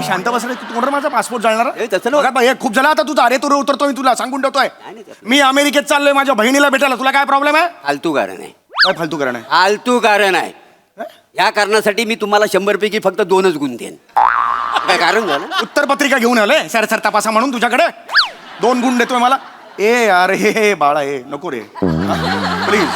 शांत बस रे, तू कोणाला माझा पासपोर्ट जाळणार? तसं नव्हतं. बघा, हे खूप झालं आता, तुझा अरे तुरे उतरतो मी, तुला सांगून ठेवतोय. मी अमेरिकेत चाललोय माझ्या बहिणीला भेटायला, तुला काय प्रॉब्लेम आहे? फालतू कारण आहे, काय फालतू कारण आहे? फालतू कारण आहे. या कारणासाठी मी तुम्हाला 100 पैकी फक्त 2च गुण देईन. काय कारण झालं? उत्तर पत्रिका घेऊन आले सर सर तपासा म्हणून तुझ्याकडे 2 गुण देतोय मला. ए यार हे बाळा, हे नको रे प्लीज,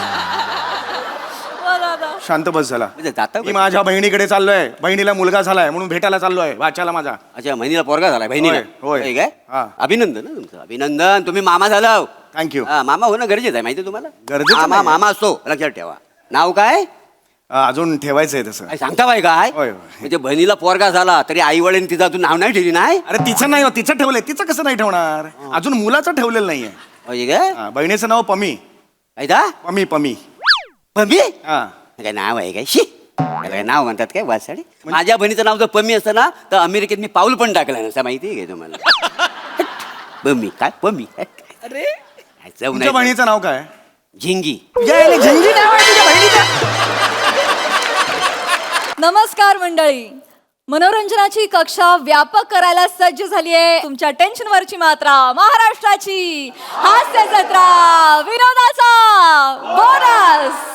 शांत बस झाला. जाता मी माझ्या बहिणीकडे चाललोय, बहिणीला मुलगा झालाय म्हणून भेटायला चाललोय वाच्याला माझा. अच्छा, बहिणीला पोरगा झालाय बहिणीला? होय, होय. काय हा. अभिनंदन ना तुमचं, अभिनंदन. तुम्ही मामा झाला. थँक्यू. मामा होणं गरजेचं आहे, माहिती तुम्हाला? गरजेचं मामा नाही. मामा असतो, लक्षात ठेवा. नाव काय? अजून ठेवायचंय तसं. काय सांगता बाय काय? होय, होय. म्हणजे बहिणीला पोरगा झाला तरी आई वडील तिचं अजून नाव नाही ठेवली नाही? अरे तिचं नाही हो, तिचं ठेवलंय. तिचं कसं नाही ठेवणार? अजून मुलाचं ठेवलेलं नाहीये. होय काय? हा, बहिणीचं नाव पमी. काय दा? पमी पमी. पमी? हा. काय नाव आहे काय? शी, त्याला काय नाव म्हणतात काय वासाडी? माझ्या बहिणीचं नाव जर पमी असतं ना तर अमेरिकेत मी पाऊल पण टाकलं नसतं, माहिती आहे का तुम्हाला? पमी काय? पमी अरे जाऊ तुमच्या बहिणीचं नाव काय? झिंगी. झिंगी नाव आहे तुझ्या बहिणीचं? नमस्कार मंडळी, मनोरंजनाची कक्षा व्यापक करायला सज्ज झाली आहे. तुमच्या टेन्शनवरची मात्रा महाराष्ट्राची हास्य जत्रा, विनोदाचा बोनस.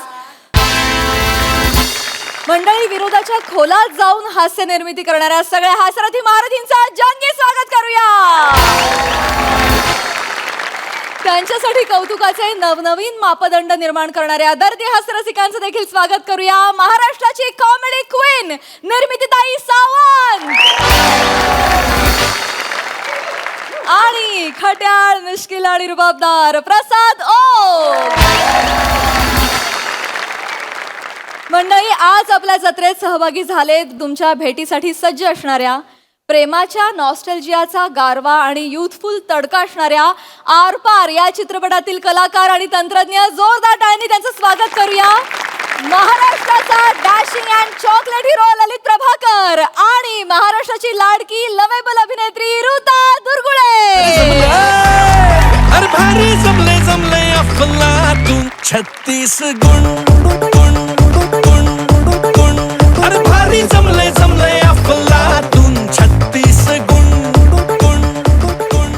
मंडळी, विनोदाच्या खोलात जाऊन हास्य निर्मिती करणाऱ्या सगळ्या हास्यरथी महारथींचा जंगी स्वागत करूया. त्यांच्यासाठी कौतुकाचे नवनवीन मापदंड निर्माण करणाऱ्या दर्दी हास्यरसिकांचं देखील स्वागत करूया. महाराष्ट्राची कॉमेडी क्वीन निर्मितीताई सावंत आणि खट्याळ, मिश्किल आणि रुबाबदार प्रसाद ओक. मंडळी, आज आपल्या जत्रेत सहभागी झाले तुमच्या भेटीसाठी सज्ज असणाऱ्या, प्रेमाच्या नॉस्टॅल्जियाचा गारवा आणि युथफुल तडका असणाऱ्या आरपार या चित्रपटातील कलाकार आणि तंत्रज्ञ. जोरदार टाळ्यांनी त्यांचं स्वागत करूया. महाराष्ट्राचा डॅशिंग अँड चॉकलेट हिरो ललित प्रभाकर आणि महाराष्ट्राची लाडकी लवेबल अभिनेत्री ऋता दुर्गुळे. अरे भारी जमले जमले अफलातून 36 गुण गुण गुण गुण. अरे भारी जमले जमले अफलातून 36 गुण गुण गुण.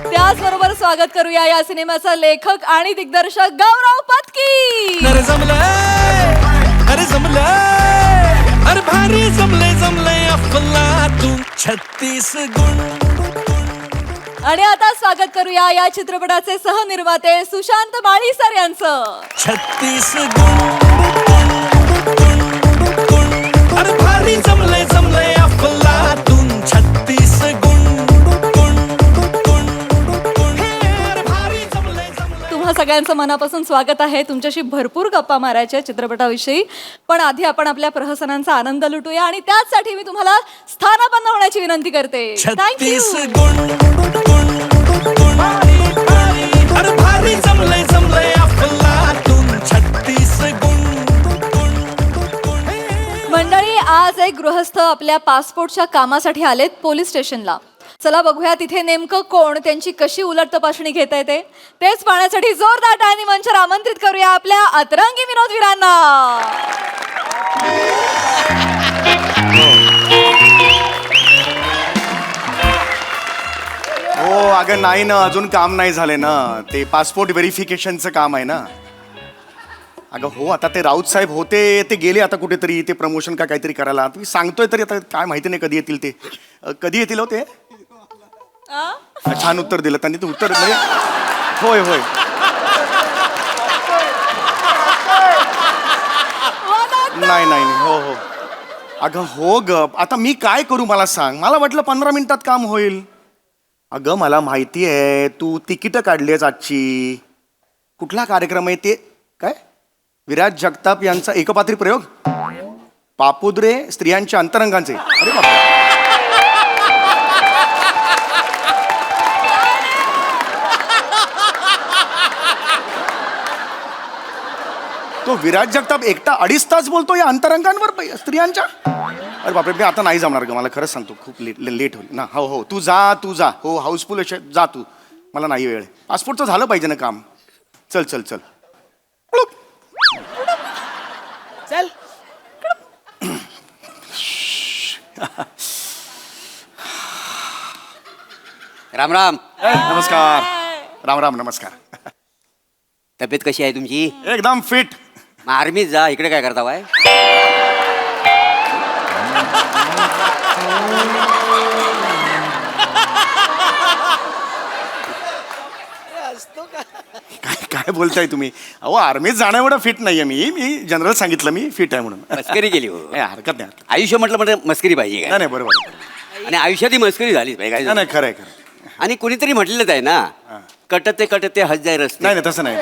त्याचबरोबर स्वागत करूया या सिनेमाचा लेखक आणि दिग्दर्शक गौरव पत्की. अरे जमले, अरे जमले, अरे भारी जमले जमले अफलातून 36 गुण. आणि आता स्वागत करूया या चित्रपटाचे सहनिर्माते सुशांत माळीसर यांचं. 36 गुण गुण गुण. अरे भारी जमले जमले अफलातून 36 गुण गुण गुण गुण. अरे भारी जमले जमले. तुम्हा सगळ्यांचं मनापासून स्वागत आहे. तुमच्याशी भरपूर गप्पा मारायच्या चित्रपटाविषयी, पण आधी आपण आपल्या प्रहसनांचा आनंद लुटूया आणि त्याचसाठी मी तुम्हाला स्थानापन्न होण्याची विनंती करते. 36 गुण गुण गुण. अरे भारी जमले जमले अफलातून 36 गुण गुण गुण. मंडळी, आज एक गृहस्थ आपल्या पासपोर्टच्या कामासाठी आलेत पोलीस स्टेशनला. चला बघूया तिथे नेमकं कोण, त्यांची कशी उलट तपासणी घेता येते तेच पाहण्यासाठी जोरदार टाळ्यांनी मंचावर आमंत्रित करूया आपल्या अतरंगी विनोदवीरांना. हो अगं नाही ना, अजून काम नाही झाले ना, ते पासपोर्ट व्हेरिफिकेशनचं काम आहे ना. अगं हो, आता ते राऊत साहेब होते, ते गेले आता कुठेतरी, ते प्रमोशन का काहीतरी करायला. तुम्ही सांगतोय तरी आता काय माहिती नाही कधी येतील ते. कधी येतील हो ते? छान उत्तर दिलं त्यांनी. ते उत्तर म्हणजे होय होय. नाही नाही नाही, हो हो. अगं हो ग, आता मी काय करू मला सांग. मला वाटलं 15 मिनिटात काम होईल. अगं मला माहिती आहे तू तिकीटं काढली आहेस आजची. कुठला कार्यक्रम आहे ते? काय विराज जगताप यांचा एकपात्री प्रयोग, पापुद्रे स्त्रियांच्या अंतरंगांचे. अरे बापरे. तो विराज जगताप एकटा 2.5 तास बोलतो या अंतरंगांवर स्त्रियांच्या. अरे बापरे, मी आता नाही जमणार ग, मला खरंच सांगतो खूप लेट होईल ना. हो हो, तू जा हो, हाऊसफुल जा तू, मला नाही वेळ. पासपोर्टचं झालं पाहिजे ना काम. चल चल चल चल. राम राम. नमस्कार. राम राम नमस्कार. तब्येत कशी आहे तुमची? एकदम फिट. मग आर्मीत जा, इकडे काय करता बाय? काय काय बोलताय तुम्ही? अहो आर्मीत जाणं एवढं फिट नाहीये मी जनरल सांगितलं मी फिट आहे म्हणून. मस्करी केली हो. नाही, हरकत नाही. आयुष्य म्हटलं मस्करी पाहिजे नाही काय? नाही बरोबर. आणि आयुष्यात ही मस्करी झालीच पाहिजे नाही काय? नाही खरं आहे खरं आहे. आणि कोणीतरी म्हटलेलंच आहे ना, कटते कटते हज जाय रस्ते. नाही नाही तसं नाही.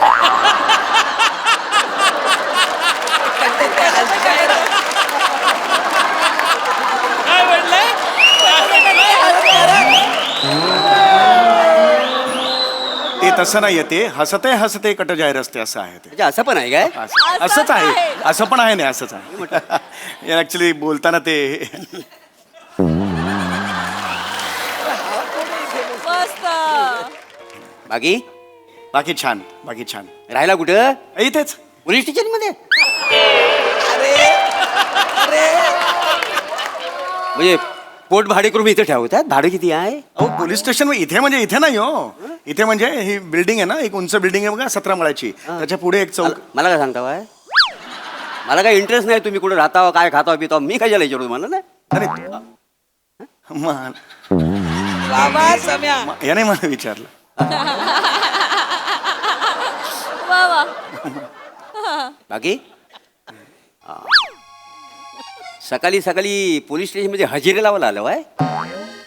ते तसं नाहीये, ते हसते हसते कट जाय रस्ते असं आहे ते. म्हणजे असं पण आहे काय? असंच आहे. असं पण आहे नाही असंच आहे. ऍक्च्युली बोलताना ते मस्त. बाकी बाकी छान. बाकी छान. राहायला कुठं? इथेच पोलीस स्टेशन मध्ये? म्हणजे पोट भाडे करून इथे ठेवतात? भाडं किती आहे? अहो पोलीस स्टेशन इथे म्हणजे इथे नाही हो. इथे म्हणजे ही बिल्डिंग आहे ना, एक उंच बिल्डिंग आहे बघा 17 माळ्याची. त्याच्या पुढे एक चौक. मला काय सांगता बाय? मला काय इंटरेस्ट नाही तुम्ही कुठे राहता, काय खाता पिता. मी कशाला विचारू तुम्हाला ना? अरे याने मला विचारलं. वा वा. बाकी सकाळी सकाळी पोलीस स्टेशन मध्ये हजेरी लावायला आलो आहे.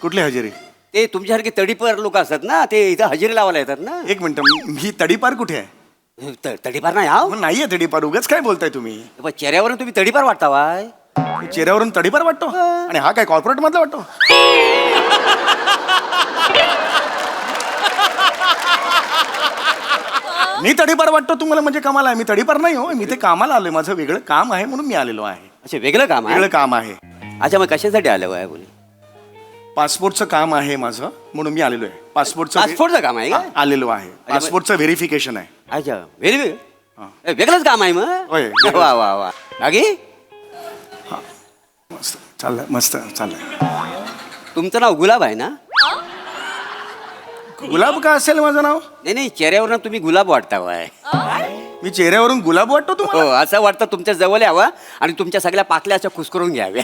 कुठली हजेरी? ते तुमच्यासारखे तडीपार लोक असतात ना, ते इथं हजेरी लावायला येतात ना. एक मिनिट, मी तडीपार कुठे आहे? तडीपार नाही हा. मग नाहीये तडीपार. उगाच काय बोलताय तुम्ही? पण चेहऱ्यावरून तुम्ही तडीपार वाटता वाय. चेहऱ्यावरून तडीपार वाटतो आणि हा काय कॉर्पोरेट मधला वाटतो? मी तडीपार वाटतो तुम्हाला? म्हणजे कामाला आहे. मी तडीपार नाही हो. मी ते कामाला आलोय. माझं वेगळं काम आहे म्हणून मी आलेलो आहे. अच्छा, वेगळं काम आहे? वेगळं काम आहे. अच्छा, मग कशासाठी आलं वाय बोली? पासपोर्टचं काम आहे माझं म्हणून मी आलेलो आहे. पासपोर्टचं काम आहे का? आलेलो आहे. पासपोर्टचं व्हेरिफिकेशन आहे. अच्छा, व्हेरी वेगळंच काम आहे मग. होय. वा वा वा. बाकी मस्त चाललंय. मस्त चाललंय. तुमचं नाव गुलाब आहे ना? गुलाब का असेल माझं नाव? नाही नाही, चेहऱ्यावरून तुम्ही गुलाब वाटता वाय. मी चेहऱ्यावरून गुलाब वाटतो हो, तुम्हाला? असं वाटतं तुमच्या जवळ यावं आणि तुमच्या सगळ्या पाकल्या अशा खुसकरून घ्याव्या.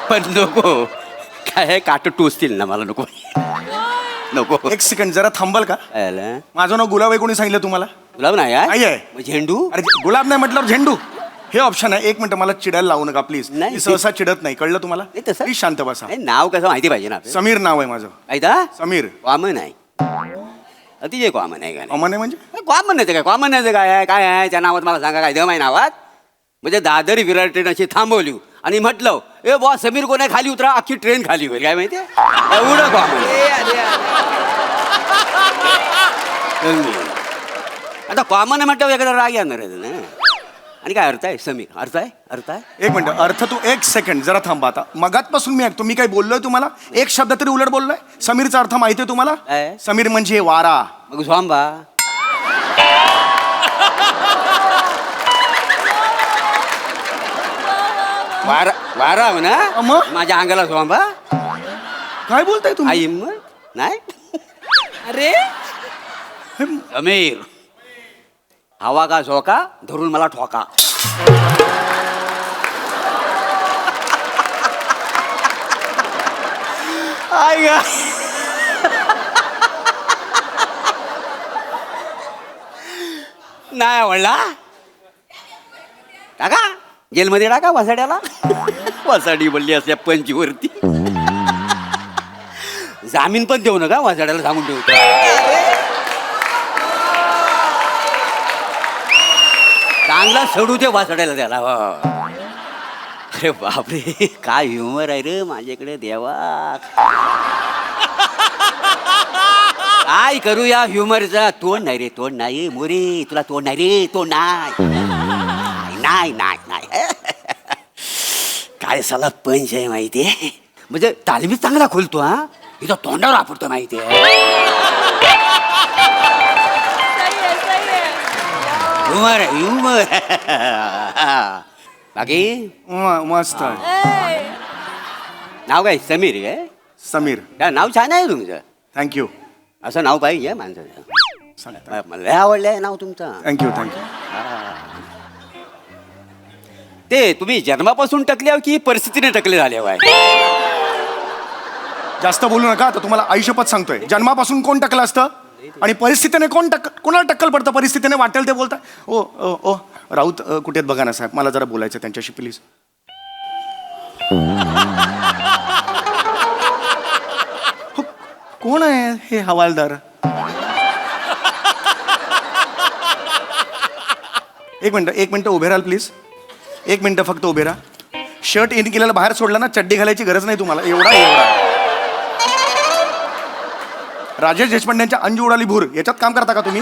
पण नको, काय काट टोचतील ना, मला नको. नको. एक सेकंड जरा थांबाल का? आलं. माझं नाव गुलाब आहे कोणी सांगितलं तुम्हाला? गुलाब नाही नाही आहे. मग झेंडू? अरे गुलाब नाही म्हटल्यावर झेंडू हे ऑप्शन आहे. एक मिनिट, मला चिडायला लावू नका प्लीज. नाही. मी सहसा चिडत नाही, कळलं तुम्हाला? नाही तसं. प्लीज शांत बसा. नाही, नाव कसं माहिती पाहिजे ना आपल्याला. समीर नाव आहे माझं. ऐका, समीर. कॉमन आहे, अतिशय कॉमन आहे का? अमन आहे म्हणजे? कॉमन नाही काय? कॉमन नाही काय आहे? काय आहे त्या नावात मला सांगा. काय दम आहे नावात? म्हणजे दादर विरार ट्रेन अशी थांबवली आणि म्हटलं ए बॉ समीर कोण आहे, खाली उतरा, अख्खी ट्रेन खाली होईल. काय माहितीये? एवढं कॉमन. आता कॉमन आहे म्हटलं एखादा राग येणार आहे ना. आणि काय अर्थ आहे समीर? अर्थ आहे, अर्थ आहे. एक मिनिट, अर्थ तू एक सेकंड जरा थांबा. आता मगातपासून मी ऐकतो. मी काय बोललोय तुम्हाला? एक शब्द तरी उलट बोललोय? समीरचा अर्थ माहितीये तुम्हाला? काय? समीर म्हणजे वारा. मग झोंबा. वारा वारा हो ना? मग? माझ्या अंगाला झोंबा. काय बोलताय तुम्ही? आई मग नाही. अरे समीर, हवा का झोका धरून मला ठोका. आई गा. नाही आवडला? टाका जेलमध्ये टाका वसाड्याला. वसाडी बोलली असल्या पंचीवरती. जामीन पण देऊ नका वसाड्याला, सांगून ठेवतो. चांगला सोडू दे वाचडायला त्याला. अरे बापरे, काय ह्युमर आहे रे माझ्याकडे देवा. काय करू या ह्युमरचा? तोंड नाही रे, तोंड नाही मोरे. तुला तोंड नाही रे, तोंड नाही. नाही नाही नाही. काय साला पंच आहे माहितीये. म्हणजे तालमीत चांगला खोलतो हा, इथं तोंडावर वापरतो माहितीये. Humour humour. बाकी मस्त आहे. ए, नाव काय? समीर काय? समीर. नाव छान आहे तुमचं. थँक्यू. असं नाव पाहिजे माणसाचं. सांगता. मला लय आवडलं आहे नाव तुमचं. Thank you thank you. ते तुम्ही जन्मापासून टकले की परिस्थितीने टकले झाले आहे? जास्त बोलू नका. आता तुम्हाला आयुष्यपत सांगतोय. जन्मापासून कोण टकलं असतं आणि परिस्थितीने कोणाला टक्कल पडतं? परिस्थितीने वाटेल ते बोलता. ओ ओ ओ राऊत कुठे आहेत बघा ना साहेब, मला जरा बोलायचं त्यांच्याशी प्लीज. हो, कोण आहे हे हवालदार? एक मिनिट उभे राहाल प्लीज. एक मिनिट फक्त उभे राहा. शर्ट इन केलेला बाहेर सोडला ना, चड्डी घालायची गरज नाही तुम्हाला. एवढा राजेश देशपांडेंच्या अंजू उडाली भूर याच्यात काम करता का तुम्ही?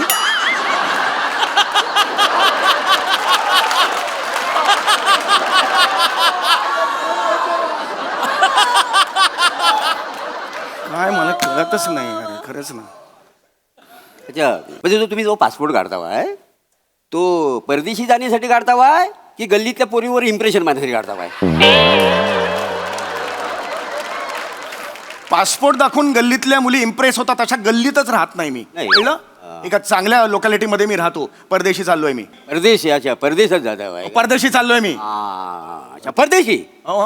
काय मला कळतच नाही अरे, खरंच ना. अच्छा, म्हणजे तुम्ही जो पासपोर्ट काढतावाय तो परदेशी जाण्यासाठी काढतावाय की गल्लीतल्या पोरीवर इम्प्रेशन मारण्यासाठी काढतावाय? पासपोर्ट दाखवून गल्लीतल्या मुली इम्प्रेस होतात अशा गल्लीतच राहत नाही मी. नाही. कळलं? एका चांगल्या लोकॅलिटीमध्ये मी राहतो. परदेशी चाललोय मी. परदेशी? अच्छा, परदेशात जातावाय. परदेशी चाललोय मी. अच्छा, परदेशी.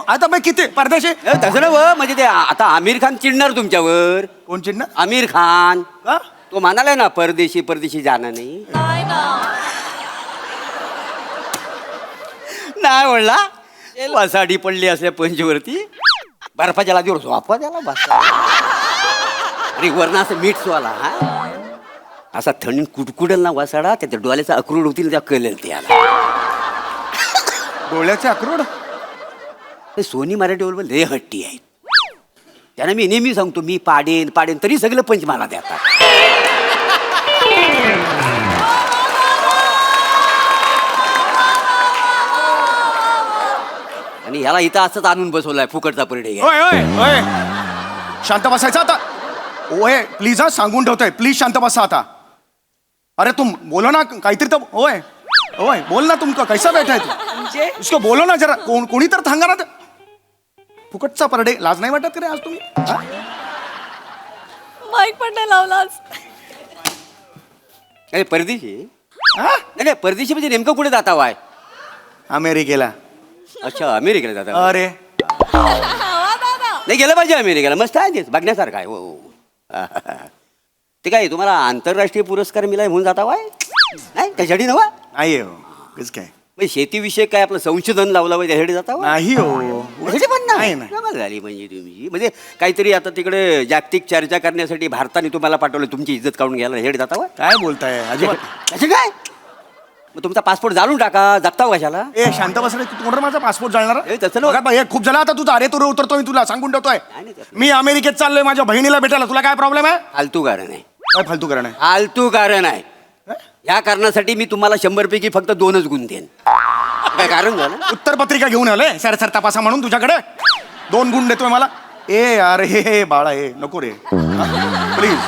आता मग किती परदेशी? तसं ना व, म्हणजे ते आता आमिर खान चिडणार तुमच्यावर. कोण चिडणार? आमिर खान हा? तो म्हणालाय ना परदेशी जाणं नाही. नाही ना. नाही म्हणला. वासाडी पडली असल्या पंचवरती बर्फाच्या लादीवर झोपा त्याला बस. अरे वरण असं मीठ सोला हा असा थंड कुडकुडल ना वासाडा, त्याच्या डोळ्याचा अक्रोड होतील त्या कळेल त्याला. डोळ्याचे अक्रोड? ते सोनी मराठी बरोबर लय हट्टी आहेत. त्यांना मी नेहमी सांगतो मी पाडेन तरी सगळं पंच मला देतात. आणि ह्याला इथं असंच आणून बसवलाय फुकटचा परिडे. ओय ओय ओय शांत बसायचं आता. ओय प्लीज हा, सांगून ठेवतोय. प्लीज शांत बसा आता. अरे तुम बोलो ना काहीतरी तर. ओय ओय बोल ना. तुमका कैसा बैठा है तू? इसको बोलो ना जरा. कोणी तर थांगा ना. फुकटचा परडे. लाज नाही वाटत रे आज तुम्ही? हा? माईक पण नाही लावलाच. अरे परदेशी? हा? नाही परदेशी म्हणजे नेमकं कुठे जाता वाय? अमेरिकेला. अच्छा, अमेरिकेला जाता. अरे वा दादा. नाही गेलं पाहिजे अमेरिकेला. मस्त आहे ते बघण्यासारखं आहे. हो. ते काय तुम्हाला आंतरराष्ट्रीय पुरस्कार मिळाला म्हणून जाता वाय? नाही त्याच्यासाठी नवा नाही हो. कस काय? म्हणजे शेतीविषयक काय आपलं संशोधन लावलं पाहिजे त्यासाठी जाता वाय? नाही हो. त्यासाठी पण नाही, नाही. नाही. कमाल झाली म्हणजे तुमची. म्हणजे काहीतरी आता तिकडे जागतिक चर्चा करण्यासाठी भारताने तुम्हाला पाठवलं तुमची इज्जत काढून घ्यायला ह्यासाठी जाता वाय? काय बोलताय अजिबात. त्याचे काय? मग तुमचा पासपोर्ट जाळून टाका. जगता कशाला? ए शांत बस रे. तू कोण रे माझा पासपोर्ट जाळणार? ए, तसं नव्ह. बघा बाई, हे खूप झालं आता तुझा. अरे तुरे उतरतो मी तुला सांगून ठेवतोय. नाही, तसं. मी अमेरिकेत चाललोय माझ्या बहिणीला भेटायला. तुला काय प्रॉब्लेम आहे? फालतू कारण आहे. काय फालतू कारण आहे? फालतू कारण आहे. या कारणासाठी मी तुम्हाला 100 पैकी फक्त 2च गुण देईन. काय कारण झालं? उत्तर पत्रिका घेऊन आलोय सर तपासा म्हणून तुझ्याकडे. 2 गुण देतोय मला. ए अरे हे बाळा हे नको रे. प्लीज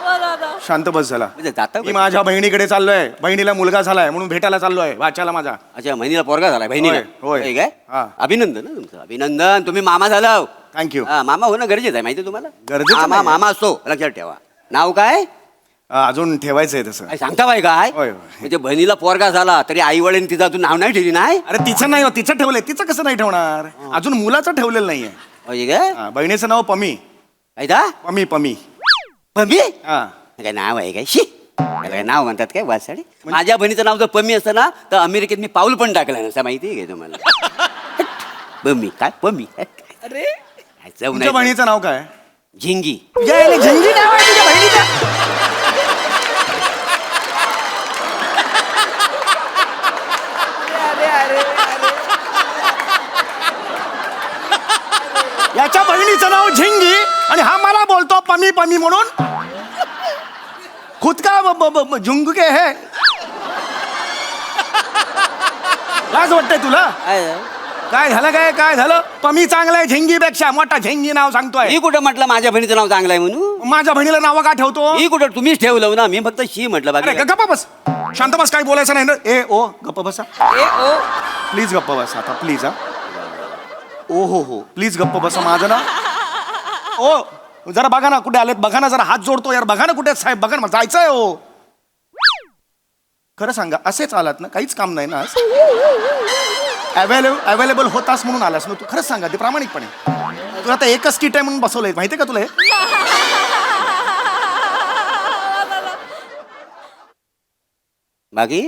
वा दादा. शांत बस झाला. म्हणजे जाता मी माझ्या बहिणीकडे चाललोय. बहिणीला मुलगा झालाय म्हणून भेटायला चाललोय वाच्याला माझा. अच्छा, बहिणीला पोरगा झाला बहिणीला. होय, होय. काय? हा. अभिनंदन ना तुमचं. अभिनंदन. तुम्ही मामा झाला. थँक्यू. मामा होणं गरजेचं आहे माहिती तुम्हाला. गरजेचं मामा नाही. मामा असतो लक्षात ठेवा. नाव काय? अजून ठेवायचंय तसं. काय सांगता बाय काय? होय, होय. म्हणजे बहिणीला पोरगा झाला तरी आई वडील तिचं अजून नाव नाही ठेवली नाही. अरे तिचं नाही हो, तिचं ठेवलंय. तिचं कसं नाही ठेवणार? अजून मुलाचं ठेवलेलं नाहीये. म्हणजे काय? हा, बहिणीचं नाव पमी. काय दा? पमी पमी. पम्मी? हा. काय नाव आहे काय? शी त्याला काय नाव म्हणतात काय वासाडी? माझ्या बहिणीचं नाव जर पम्मी असतं ना तर अमेरिकेत मी पाऊल पण टाकलं नसतं माहिती आहे का तुम्हाला? पम्मी काय? पम्मी अरे काय चव तुमच्या नाही. बहिणीचं नाव काय? झिंगी. झिंगी नाव आहे तुझ्या बहिणीचं? याच्या बहिणीचं नाव झिंगी आणि हा मला बोलतो पमी पमी म्हणून. खुद का झुंग के है. लाज वाटतंय तुला? काय झालं काय झालं? पमी चांगलं आहे झिंगीपेक्षा. मोठा झिंगी नाव सांगतोय. मी कुठं म्हटलं माझ्या बहिणीचं नाव चांगलं आहे म्हणून? माझ्या बहिणीला नाव का ठेवतो? मी कुठं तुम्हीच ठेवलं ना. मी फक्त शी म्हटलं अरे बाकी. गप्पा बस. शांत बस. काय बोलायचं नाही ना. ए ओ गप्पा बसा. प्लीज गप्पा बसा आता प्लीज. हा ओ हो प्लीज गप्पा बसा. माझं नाव ओ जरा बघा ना कुठे आलेत, बघा ना, जरा हात जोडतो यार, बघा ना कुठे आहेत साहेब, बघा ना, जायचंय हो. खरं सांगा असेच आलात ना, काहीच काम नाही ना अवेलेबल होतास म्हणून आलास ना तू, खरंच सांगा ते प्रामाणिकपणे. तुला आता एकच सीट आहे म्हणून बसवलंय माहितीये का तुला हे? बाकी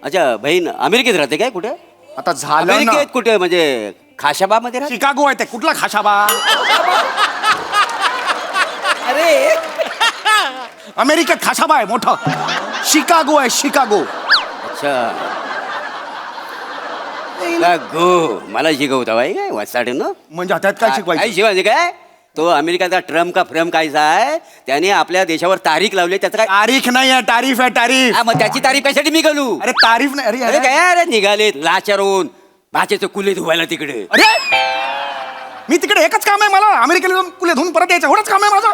अच्छा बहीण अमेरिकेत राहते काय कुठे? आता झालं ना, अमेरिकेत कुठे म्हणजे खाशाबामध्ये राहते? शिकागो आहे ते, कुठला खाशाबा? अरे अमेरिकेत खाशाबा आहे मोठं, शिकागो आहे शिकागो. अच्छा गो मला शिकवता बाई काय वाचताडे ना म्हणजे त्यात काय काय शिकवायचं? शिवाय काय तो अमेरिकाचा ट्रम्प का फ्रम कायचा आहे त्याने आपल्या देशावर तारीख लावली त्याचं काय तारीख नाही आहे, तारीफ आहे तारीफ. हा, मग त्याची तारीख कशासाठी मी घालू? अरे तारीफ नाही, अरे अरे अरे काय अरे निघालेत लाचारून भाचेचं कुले धुवायला तिकडे. अरे मी तिकडे एकच काम आहे मला, अमेरिकेला जाऊन कुले धुवून परत यायचं, एवढंच काम आहे माझं.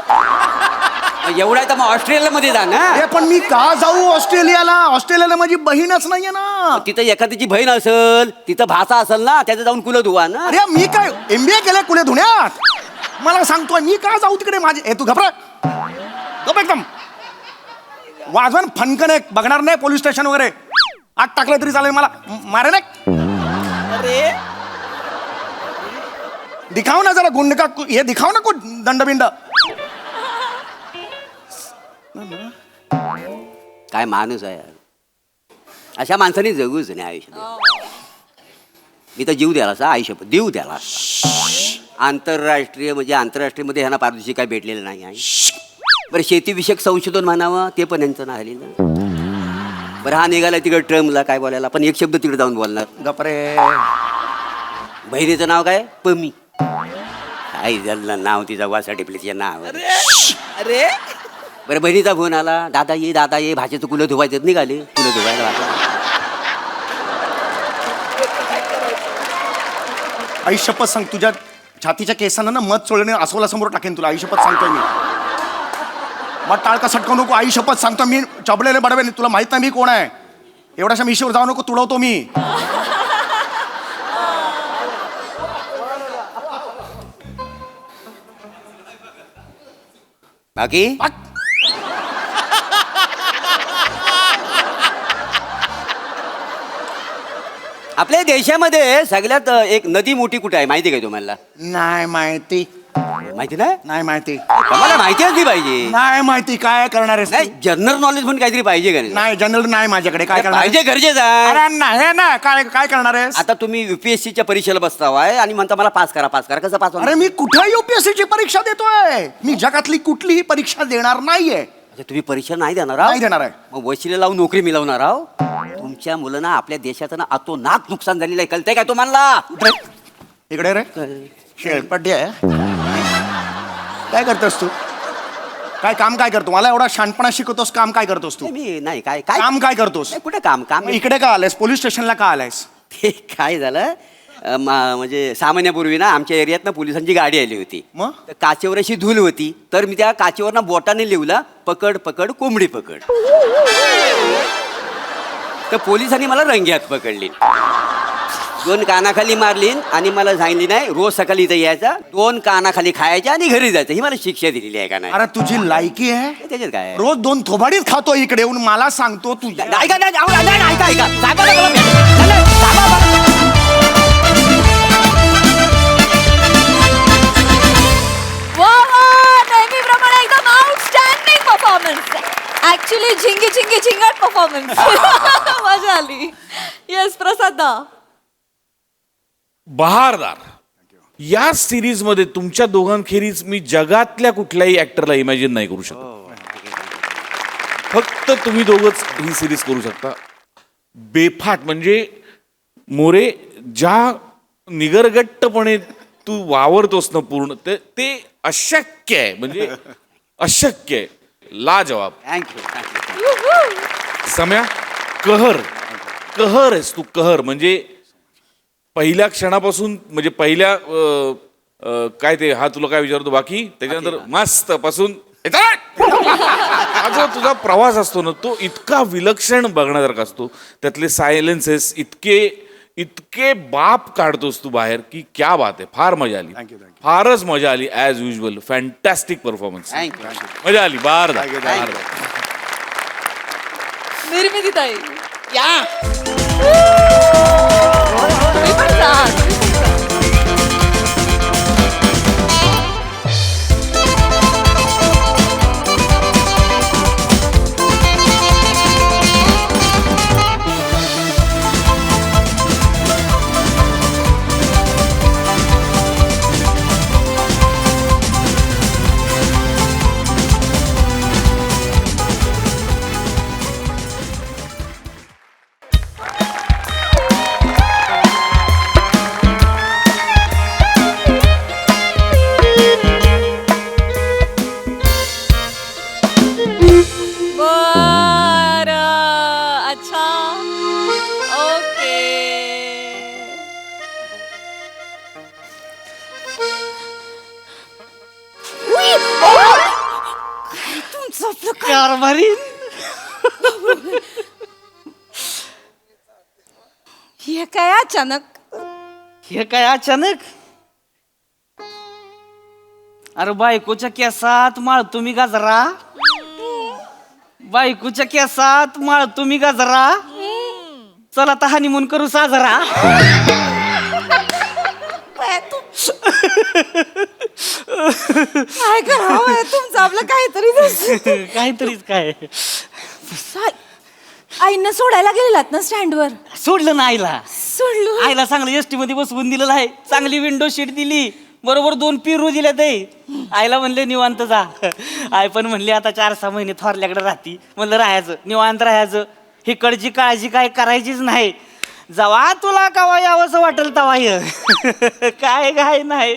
एवढा आहे तर मग ऑस्ट्रेलिया मध्ये जा ना. अरे पण मी का जाऊ ऑस्ट्रेलियाला? ऑस्ट्रेलियाला माझी बहीणच नाहीये ना. तिथं एखाद्याची बहीण असेल तिथं भाचा असेल ना त्याचं जाऊन कुलं धुवा ना. अरे मी काय MBA केलंय कुले धुण्यात? मला सांगतोय मी का जाऊ तिकडे? माझे तू घबरा गप एकदम. वाजवण फनकन एक बघणार नाही पोलीस स्टेशन वगैरे, आग टाकलं तरी चालेल, मला मारे नाही. अरे दिखाव ना जरा गुंड का हे दिखाव ना कुठ दंडबिंड. काय माणूस आहे यार. अशा माणसाने जगूच नाही आयुष्यात. मी तर जीव द्याला सा आयुष्य देऊ द्याला. आंतरराष्ट्रीय म्हणजे आंतरराष्ट्रीय मध्ये ह्यांना पारितोषिक काय भेटलेलं नाही आहे. बरं शेतीविषयक संशोधन म्हणावं ते पण यांचं नाही झालेलं. बरं हा निघाला तिकडे ट्रम्पला काय बोलायला, पण एक शब्द तिकडे जाऊन बोलणार. गपरे. बहिणीचं नाव काय? पमी. काय झालं नाव तिचा वासा टिपली तिच्या नाव. अरे बरं बहिणीचा फोन आला, दादा ये भाषेचं कुलं धुवायचं, निघाले कुलं धुवायला. आई शपथ सांग, तुझ्या छातीच्या केसांना ना मध चोळणे अस्वला समोर टाकेन तुला. आई शपथ सांगतोय मी. मग टाळका सटकवू नको. आई शपथ सांगतो मी चबलेले बडवे. तुला माहित नाही मी कोण आहे. एवढ्याशा मिशीवर जाऊ नको, तुडवतो मी. बाकी आपल्या देशामध्ये सगळ्यात एक नदी मोठी कुठे आहे माहिती काय तुम्हाला? नाही माहिती. माहिती नाही? नाही माहिती. तुम्हाला माहिती असली पाहिजे. नाही माहिती. काय करणार आहेस नाही तू? जनरल नॉलेज म्हणून काहीतरी पाहिजे का नाही? नाही जनरल नाही माझ्याकडे. काय करणार पाहिजे आहेस? गरजेचं आहे. अरे नाही ना. काय काय करणार आहेस? आता तुम्ही UPSC च्या परीक्षेला बसताव आहे आणि म्हणता मला पास करा कसं पास होणार? अरे मी कुठे UPSC ची परीक्षा देतोय? मी जगातली कुठलीही परीक्षा देणार नाहीये. अच्छा, तुम्ही परीक्षा नाही देणार आहो? नाही देणार आहे. मग वशिले लावून नोकरी मिळवणार आहो? तुमच्या मुलांना आपल्या देशाचं ना अतोनात नुकसान झालेलं आहे, कळतंय काय तुम्हाला? इकडे रे शेळपट्टी आहे. काय करतोस तू? काय काम काय करतो? मला एवढा शहाणपणा शिकवतोस, काम काय करतोस तू? मी नाही काय काय काम काय करतोस? नाही, कुठे काम काम मग इकडे का आलायस? पोलीस स्टेशनला का आलायस? ते काय झालं म्हणजे सामान्यापूर्वी ना आमच्या एरियात ना पोलिसांची गाडी आली होती. मग? तर काचेवर अशी धूल होती, तर मी त्या काचेवर ना बोटाने लिहला पकड पकड कोंबडी पकड. तर पोलिसांनी मला रंग्यात पकडली, 2 कानाखाली मारली आणि मला सांगितली नाही रोज सकाळी इथं यायचा, 2 कानाखाली खायच्या आणि घरी जायचं. ही मला शिक्षा दिलेली आहे का नाही? अरे तुझी लायकी आहे? त्याच्यात काय आहे? रोज 2 थोबाडीच खातो इकडे येऊन, मला सांगतो तू. ऐका नाही, अहो, नाही, नाही, ऐका साहेबाला बोला मी. नाही, नाही, साहेबा- नेहमीप्रमाणे एकदम आउटस्टँडिंग परफॉर्मन्स. ऍक्च्युली झिंगी झिंगी झिंगट परफॉर्मन्स. मजा आली. येस प्रसाद दा. बहारदार. या सिरीज मध्ये तुमच्या दोघांखेरीज मी जगातल्या कुठल्याही ऍक्टरला इमॅजिन नाही करू शकत. फक्त तुम्ही दोघंच ही सिरीज करू शकता. बेफाट म्हणजे मोरे ज्या निगरगट्टपणे तू वावरतोस ना पूर्ण ते अशक्य आहे. म्हणजे अशक्य आहे. लाजवाब. थँक्यू. सम्या कहर कहर आहेस तू. कहर म्हणजे पहिल्या क्षणापासून म्हणजे पहिल्या काय ते हा तुला काय विचारतो बाकी त्याच्यानंतर मस्त पासून हा जो तुझा प्रवास असतो ना तो इतका विलक्षण बघण्यासारखा असतो. त्यातले सायलेन्सेस इतके इतके बाप काढतोस तू बाहेर की क्या बात आहे. फार मजा आली. Thank you, thank you. फारच मजा आली as usual. Fantastic performance. Thank you. मजा आली. बार Thank you, thank you. निर्मिती ताई या तुम्ही पण जा. बरं अच्छा ओके. तुमचं आपलं काय कारभारी हे काय अचानक. हे काय अचानक. अरे बायकोच्या केसात माळतो मी गाजरा. बायकोच्या केसात माळतो मी गाजरा. चला आता हनीमून करू साजरा. काय करावं तुमचं आपलं काहीतरी दिसतं. काहीतरीच काय. आईनं सोडायला गेलेलात ना स्टँडवर. सोडलं ना आईला. सोडलो. आईला चांगलं एसटी मध्ये बसवून दिलेलं आहे. चांगली विंडो सीट दिली. बरोबर 2 पिरू दिल्या ते. आईला म्हणले निवांत जा. आई पण म्हणली आता 4-6 महिने थोरल्याकडे राहती. म्हणलं राहायचं निवांत राहायचं. हिकडची काळजी काय करायचीच नाही. जवा तुला कवा यावंसं वाटेल तवा ये. काय काय नाही.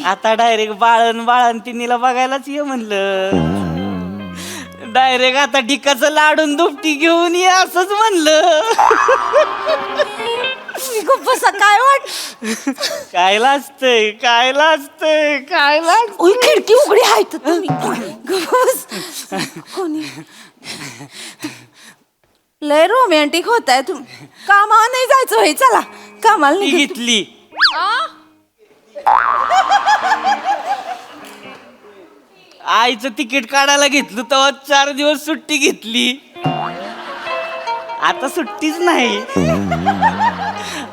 आता डायरेक्ट बाळण तिनीला बघायलाच ये म्हणलं. डायरेक्ट आता डिकाचं लाडून दुपटी घेऊन ये असंच म्हणलं. खूप काय वाट. काय लाजतंय काय लाजतंय काय लाज. ओय खिडकी उघडी आहे तर तुम्ही गप्प. कोणी लय रोमॅन्टिक होताय तुम्ही. कामावर नाही जायचं होय. चला कामाला ती नाही. घेतली. आईचं तिकीट काढायला घेतलं तेव्हा 4 दिवस सुट्टी घेतली. आता सुट्टीच नाही.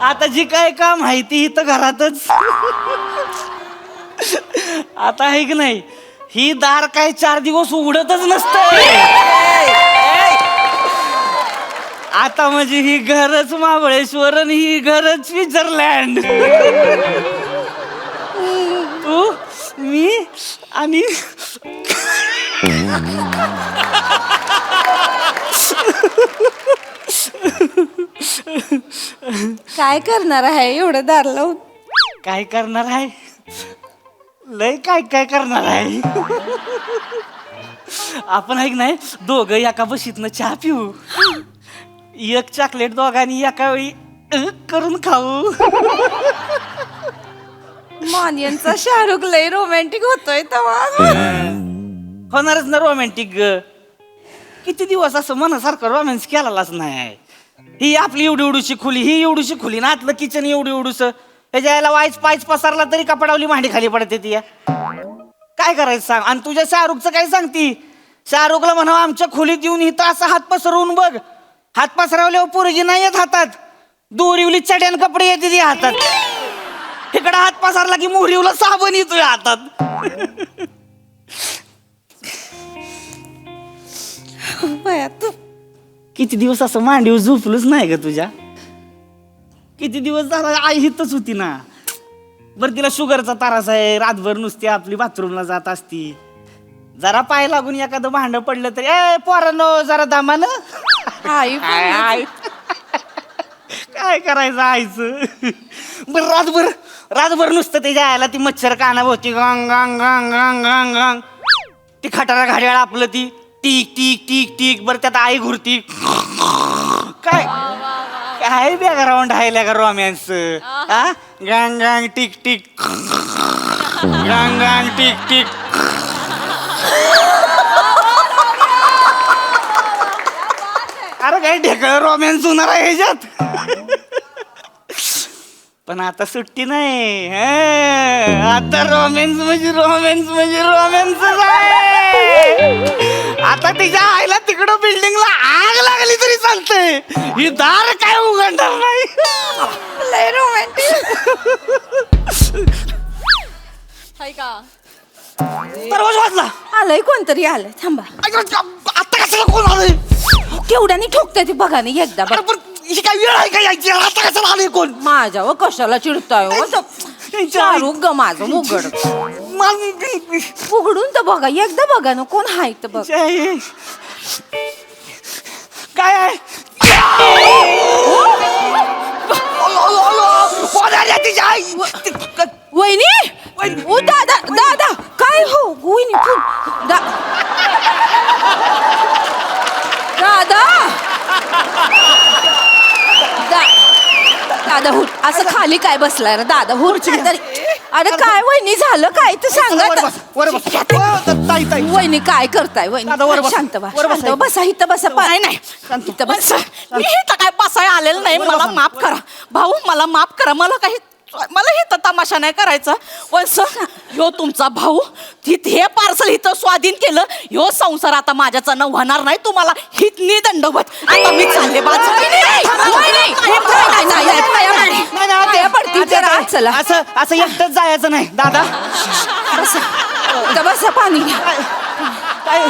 आता जी काय काम आहे ती इथं घरातच. आता आहे की नाही ही दार काय 4 दिवस उघडतच नसतंय. आता म्हणजे ही घरच महाबळेश्वर आणि ही घरच स्वित्झर्लंड. तू मी आणि काय करणार आहे एवढं दार लावून. काय करणार आहे. लय काय काय करणार आहे. आपण ऐक नाही दोघं एका बशीतनं चहा पिऊ. एक चॉकलेट दोघांनी एका वेळी करून खाऊ. मानियनचा शाहरुख लय रोमॅन्टिक होतोय तेव्हा. होणारच ना रोमॅन्टिक. किती दिवस असं मनासारखं रोमॅन्स केलेलाच नाही. ही आपली एवढी एवढीशी खोली ही एवढीशी खोली ना आतलं किचन एवढी एवढूस. त्याच्या यायला वाईच पायच पसरला तरी कपडावली भांडी खाली पडते ती. काय करायचं सांग. आणि तुझ्या शाहरुखचं काय सांगती. शाहरुखला म्हणा आमच्या खोलीत येऊन इथं असं हात पसरवून बघ. हात पसरवल्यावर पोरगी नाही येत हातात. दोरीवली चड्यान कपडे येते ती हातात. इकडे हात पसरला की मोहरीवला साबण येतोय हातात. बया तू किती दिवस असं मांडीवर झोपलंच नाही ग तुझ्या. किती दिवस झाला आई हितच होती ना. बरं तिला शुगरचा त्रास आहे. रातभर नुसती आपली बाथरूमला जात असती. जरा पाय लागून एखादं भांड पडलं तरी ए पोरांनो जरा दामानं. आई काय करायचं आईचं. बरं रातभर नुसतं त्याच्या आयला ती मच्छर कानाभोवती गांग गांग गांग गांग गांग गांग. ती खटारा घड्याळ आपलं ती टिक टिक टिक टिक. बरं त्यात आई घुरती. काय काय बॅकग्राऊंड आहे का रोमॅन्स. हा गांग गांग टिक टिक गांग गांग टिक टिक. अरे काय ढेकळ रोमॅन्स होणार आहे ह्याच्यात. पण आता सुट्टी नाही हं. आता रोमॅन्स म्हणजे रोमॅन्स आहे. आता तिच्या आईला तिकडं बिल्डिंगला आग लागली तरी चालतंय, ही दार काय उघडणार नाही. लय रोमॅन्टिक. हाय का दरवाजा वाजला. आलंय कोणतरी आलंय थांबा. आता कशाला कोण आलंय? केवढ्यानी ठोकताय ती बघा नाही एकदा अरे पण ही काय वेळ आहे का यायची? आता कशाला आले कोण? माझ्यावर कशाला चिडताय हो? चालू ग माझं उघड उघडून तर बघा एकदा बघा ना कोण हाय तर बघ. काय आहे? कोण आली आहे तिची आई? वहिनी ओ दादा दादा काय हो वहिनी दादा दादा हुट असं खाली काय बसलाय रे दादा हुट तरी. अरे काय वहिनी झालं काय ते सांगा वहिनी काय करताय वहिनी दादा, वर बस. शांत बसा वर बस. शांत बसा इथं बसा नाही नाही इथं बसा. मी इथं काय बसाय आलेलं नाही. मला माफ करा भाऊ, मला माफ करा. मला इथं तमाशा नाही करायचा. वंस ह्यो तुमचा भाऊ हे पार्सल इथं स्वाधीन केलं. ह्यो संसार आता माझ्याचा होणार नाही. तुम्हाला हितनी दंडवत. आता मी चालले चला असं एकटंच जायचं नाही दादा. बसा इथं बसा पाणी घ्या. काय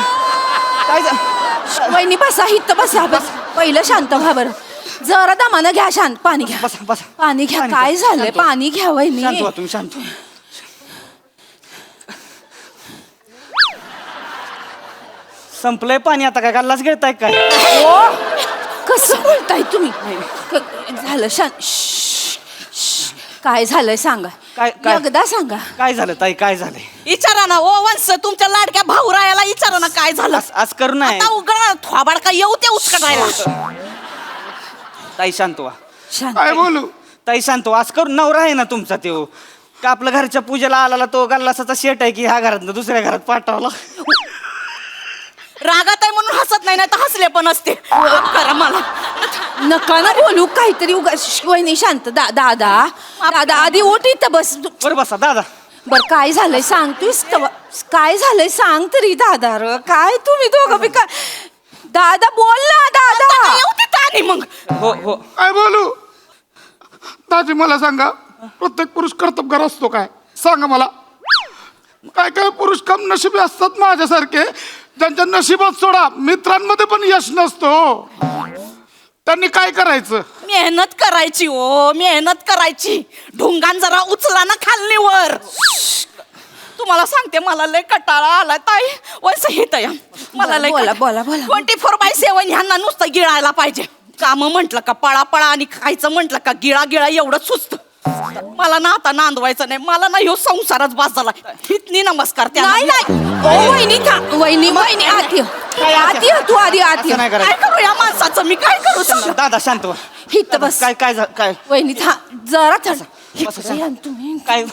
काय वहिनी बसा इथं बसा बस पहिलं शांत व्हा बरं. जरा दमानं घ्या शांत पाणी घ्या बसा बसा. पाणी घ्या पाणी काय घ्या. झालंय शांत व्हा. पाणी घ्या वहिनी शांत व्हा तुम्ही, शांत व्हा. संपलंय पाणी आता. काय गल्लाच गिळताय काय? कसं बोलताय तुम्ही झालं शांत श्श्श, श्श्श. काय झालंय सांगा काय? एकदा सांगा काय झालं ताई? काय झालंय? विचारा ना. ओ वंस तुमच्या लाडक्या भाऊरायाला विचारा ना काय झालं. आज करू नये आता उघड थोबाड काय येऊ ते उचकटायला. ताई शांत व्हा. शांत काय बोलू? ताई शांत व्हा. आज करू. नवरा आहे ना तुमचा तो का आपल्या घरच्या पूजेला आला तो गल्लासाचा शेट आहे की ह्या घरात दुसऱ्या घरात पाठवला? रागात आहे म्हणून हसत नाही, नाही तर हसले पण असते. करा मला. नका ना बोलू काहीतरी उगा श्श्श, वहिनी शांत दादा दादा आधी उठ इथं बस बरं बसा दादा. बर काय झालंय सांगतोस काय झालंय सांग तरी दादा र काय तुम्ही दोघं बी काय दादा बोल ना दादा येऊ ते ताणी मग. हो हो. काय बोलू दाजी मला सांगा, प्रत्येक पुरुष कर्तबगार असतो काय? सांगा मला. काय काय पुरुष कम नशिबी असतात माझ्यासारखे, ज्यांच्या नशिबात सोडा मित्रांमध्ये पण यश नसतो. त्यांनी काय करायचं? मेहनत करायची ओ मेहनत करायची. ढुंगान जरा उचला ना खालनीवर. तुम्हाला सांगते मला लय कटाळा आला ताई. वैस हित या मला लय बोला, बोला, बोला. 24/7 ह्यांना नुसतं गिळायला पाहिजे. काम म्हटलं का पळा आणि खायचं म्हटलं का गिळा एवढं सुस्त. मला ना आता नांदवायचं नाही. मला ना ह्यो संसारच बास झाला. हितनी नमस्कार त्यांना. नाही नाही ओ वहिनी वहिनी आती आती तू आधी आती असं नाही काय करायचं. करू या माणसाचं मी काय करू सांगा? दादा शांत व्हा. हित बस काय काय काय वहिनी जरा थंड बसा, इकडे या ना तुम्ही काय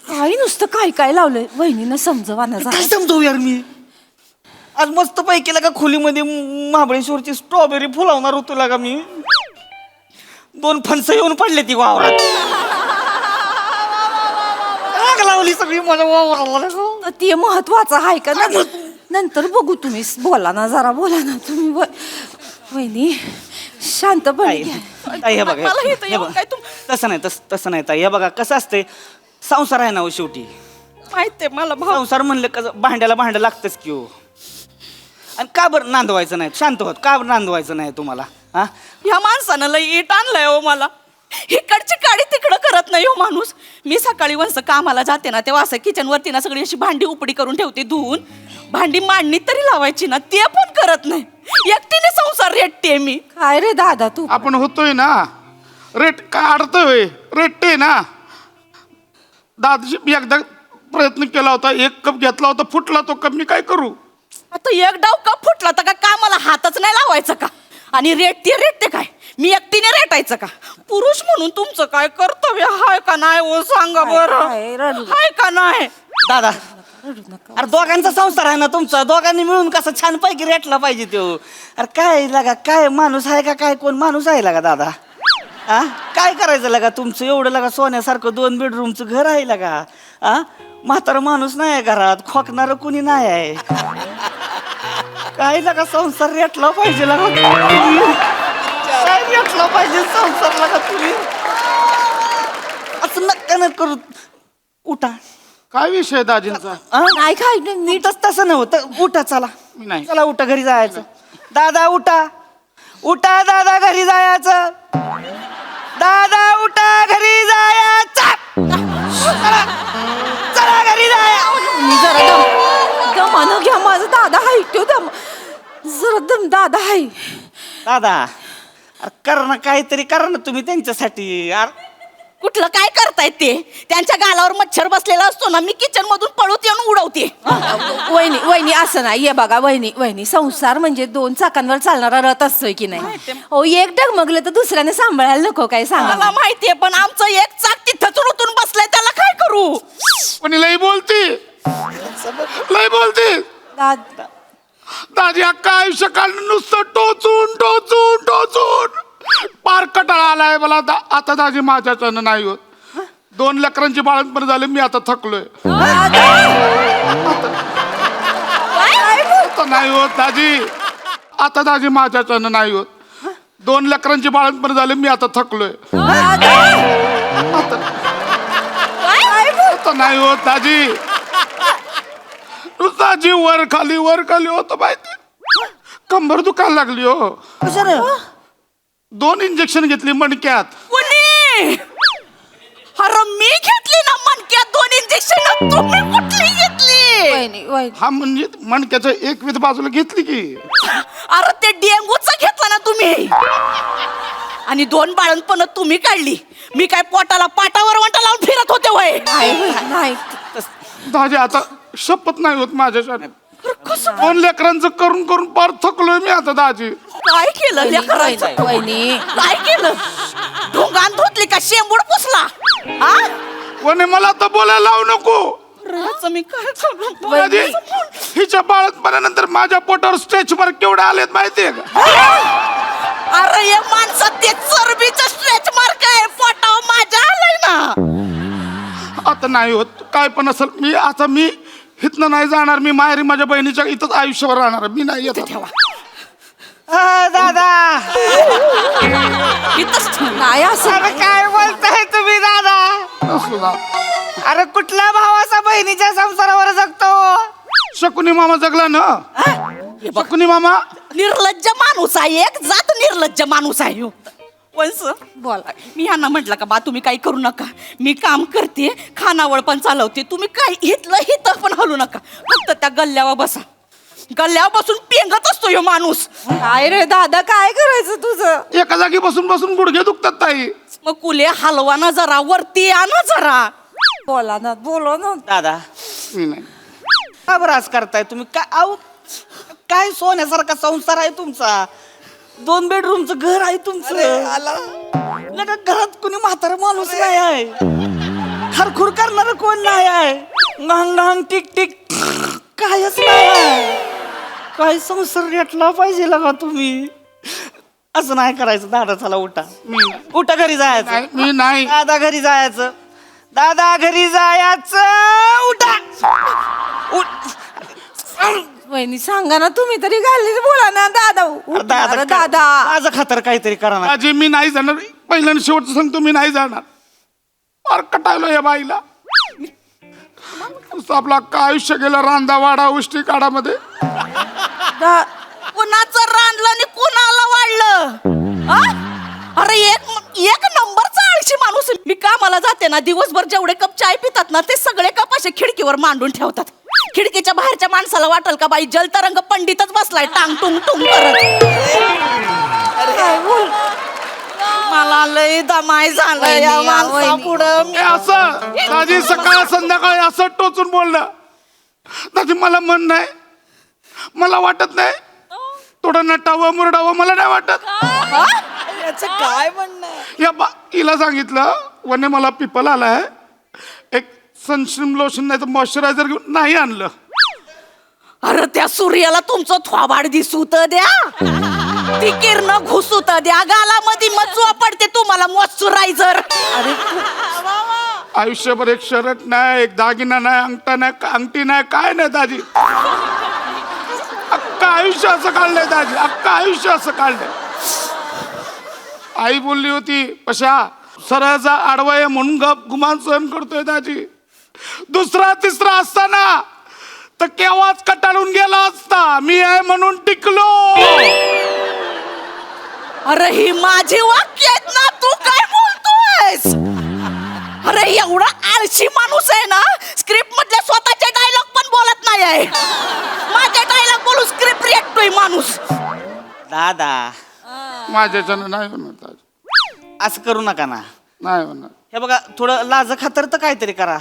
काय नुसतं काय लावलंय वहिनीनं समजवा ना काय जरा. समजू यार मी. आज मस्त पैकी का खोलीमध्ये महाबळेश्वरची स्ट्रॉबेरी फुलावणार होतो लागा मी. 2 फणसं येऊन पडले ती वावरात. आग लावली सगळी माझ्या वावराला. तर ते महत्वाचं आहे का नंतर बघू तुम्ही बोला ना जरा बोला ना तुम्ही वहिनी शांतपणे घ्या. ताई हे बघा मला इथं हे येऊन बघा. काय तसं नाही तसं नाही ताई. हे बघा कसं असते, संसार आहे ना हो शेवटी. माहितीये मला भाऊ. संसार म्हणलं कसं भांड्याला भांडं लागतंच की हो. आणि का बरं नांदवायचं नाही? शांत होत का बरं नांदवायचं नाही तुम्हाला? हा ह्या माणसानं लय इट आणलंय हो मला. इकडची काडी तिकडं करत नाही हो माणूस. मी सकाळी वंस कामाला जाते ना तेव्हा असं किचनवरती ना सगळी अशी भांडी उपडी करून ठेवते धुवून. भांडी मांडणी तरी लावायची ना ते पण करत नाही. एकटीने संसार रेटते मी. काय रे दादा तू आपण होतोय ना रेट काय अडतोय रेटते ना. दादाजी मी एकदा प्रयत्न केला होता, 1 कप घेतला होता, फुटला तो कप. मी काय करू? आता एक डाव का फुटला तर का कामाला हातच नाही लावायचं का? आणि रेटते काय मी एकटीने रेटायचं का? पुरुष म्हणून तुमचं काय कर्तव्य हाय का नाही हो सांगा बरं. काय रडू हाय का नाही? दादा अरे दोघांचा संसार आहे ना तुमचा. दोघांनी मिळून कसं छान पैकी रेटला पाहिजे तो. अरे काय लागा काय माणूस आहे का? काय कोण माणूस आहे लागा दादा? आ काय करायचं लगा तुमचं एवढं लगा सोन्यासारखं 2 बेडरूमचं घर आहे लगा. आ म्हातारा माणूस नाही आहे घरात, खोकणार कुणी नाही आहे. काय लगा संसार रेटला पाहिजे लगा काय रेटला पाहिजे संसार लगा तुम्ही. असं नक्का न करू. उठा. काय विषय दाजींचा? आ? नाही काय नाही, नीटच तसं नव्हतं. उठा चला. मी नाही. चला उठा घरी जायचं. दादा उठा. उठा दादा घरी जायचं. दादा उठा घरी जायचं. चला चला घरी जाया. मी जरा दमानं घ्या माझा दादा हाय तो जरा दादा हाय. दादा अरे कर ना काहीतरी करा ना तुम्ही त्यांच्यासाठी. अरे कुठलं काय करतायत ते? त्यांच्या गालावर मच्छर बसलेला असतो ना, मी किचन मधून पळूत येऊन उडवते. वहिनी वहिनी असं नाही. ये बघा वहिनी वहिनी, संसार म्हणजे 2 चाकांवर चालणारा रथ असतोय की नाही. हो एक डगमगलं तर दुसऱ्याने सांभाळायला नको काय सांगा. मला माहितीये, पण आमचं एक चाक तिथंच रुतून बसलंय, त्याला काय करू? पण लई बोलती, लई बोलती. दाजी अख्खा आयुष्य काढून नुसतं टोचून टोचून टोचून पार कटाळा आलाय मला. आता दाजी माझ्याच्यानं नाही होत. 2 लेकरांची बाळंतपण झाले, मी आता थकलोय. आता नाही होत दाजी. आता दाजी माझ्याच्यानं नाही होत. 2 लेकरांची बाळंतपण झाले, मी आता थकलोय. आता नाही होत दाजी. नुसता जीव वर खाली होतो माहिती. कंबर दुखायला लागली हो. 2 इंजेक्शन घेतली मणक्यात. कुणी? अरे मी घेतली ना मणक्यात 2 इंजेक्शन. तुम्ही कुठली घेतली? वहिनी वहिनी हा म्हणजे मणक्याचं एक विध बाजूला घेतली की. अरे ते डेंगूच घेतला ना तुम्ही. आणि 2 बाळंतपण तुम्ही काढली. मी काय पोटाला पाटावर वंटा लावून फिरत होते वय? नाही. दाजी आता शपथ नाही होत माझ्याच्याने. 2 लेकरांचं करून करून पार थकलोय मी आता दाजी. काय केलं लेकराचं? वहिनी काय केलं? ढोंगान धुतली का शेंबूड पुसला? हा? वने मला आता बोलायला लावू नको. राहायचं मी काय करू? दाजी हिच्या बाळंतपणानंतर माझ्या पोटावर स्ट्रेच मार्क केवढे आलेत माहितीये का? अरे या माणसात ते चरबीचं स्ट्रेच मार्क आहे. पोटावर माझ्या आलंय ना. आता नाही होत. काय पण असेल मी इथनं नाही जाणार. मी माहेरी माझ्या बहिणीच्या इथंच आयुष्यभर राहणार. मी नाही येत. दादा नाही असं. अरे काय बोलताय तुम्ही दादा? असू दा. अरे कुठल्या भावाचा बहिणीच्या संसारावर जगतो? शकुनी मामा जगला ना. शकुनी मामा निर्लज्ज माणूस आहे. एक जात निर्लज्ज माणूस आहे ह्यो. वंस बोला. मी ह्यांना म्हटलं का बा तुम्ही काही करू नका. मी काम करते, खानावळ पण चालवते. तुम्ही काय हिथं पण हलू नका. फक्त त्या गल्ल्यावर बसा. गल्ल्यावर बसून पेंगत असतो ह्यो माणूस. काय रे दादा काय करायचं तुझं? एका जागी बसून बसून गुडघे दुखतात ताई. मग कुले हलवा ना जरा, वरती आणा जरा. बोला ना बोलो ना. दादा मी नाही. का बरं आज करताय तुम्ही? काय सोन्यासारखा संसार आहे तुमचा. 2 बेडरूमचं घर आहे तुमचं. लगा घरात कोणी म्हातारा माणूस नाही आहे. खरखुर करणार कोण नाही आहे. गांग गांग टिक टिक कायच नाही आहे. काय संसार रेटला पाहिजे लगा तुम्ही. असं नाही करायचं. दादा चला उठा. उठा घरी जायचं. मी नाही. दादा घरी जायचं. दादा घरी जायचं. उठा. वहिनी सांगा ना तुम्ही तरी घालीच बोला ना दादा. दादा दादा माझं खातर काहीतरी करा ना. दाजी मी नाही जाणार. पहिल्यांदा शेवटचं सांगतो मी नाही जाणार. फार कटायलो या बाईला. नुसतं आपलं अख्खं आयुष्य गेलं रांदा वाडा उष्टी काढामध्ये. कुणाचं रांडलं आणि कुणाला वाढलं? हा? अरे एक नंबरचा आळशी माणूस. मी कामाला जाते ना, दिवसभर जेवढे कप चाय पितात ना ते सगळे कप असे खिडकीवर मांडून ठेवतात. खिडकीच्या बाहेरच्या माणसाला वाटेल का बाई जलतरंग पंडितच बसलाय टांग टुंग टुंग करत. मला लय दमाय झालं या माणसा पुढं. असं दाजी सकाळ संध्याकाळी असं टोचून बोललं. दाजी मला मन नाही. मला वाटत नाही थोडं नटावं मुरडावं. मला नाही वाटत. काय म्हणणं? या हिला सांगितलं वने मला पिपल आलाय. एक सनस्क्रीन लोशन नाही तर मॉइश्चरायझर घेऊन नाही आणलं. अरे त्या सूर्याला तुमचं थोबाड दिसू तर द्या. ती किरण घुसूत द्या गालामध्ये मचुआ पडते तुम्हाला मॉइश्चरायझर. अरे आयुष्यभर एक शर्ट नाही, एक दागिना नाही, अंगठा नाही, अंगठी नाही, काय नाही दाजी. अख्खं आयुष्य असं काढलंय दाजी, अख्खं आयुष्य असं काढलंय. आई बोलली होती पशा सरळचा आडवा आहे म्हणून गप गुमान सहन करतोय दाजी. दुसरा तिसरा असताना तर केव्हाच कटाळून गेला असता. मी आहे म्हणून टिकलो. अरे ही माझी वाक्य आहेत ना, तू काय बोलतोयस? अरे एवढा आळशी माणूस आहे ना, स्क्रिप्ट मधले स्वतःचे डायलॉग पण बोलत नाही आहे. माझे डायलॉग बोलू स्क्रिप्ट रेटतोय माणूस. दादा माझ्याच्यानं नाही होणार दाजी, असं करू नका ना. नाही होणार. हे बघा थोडं लाज खातर तर काहीतरी करा.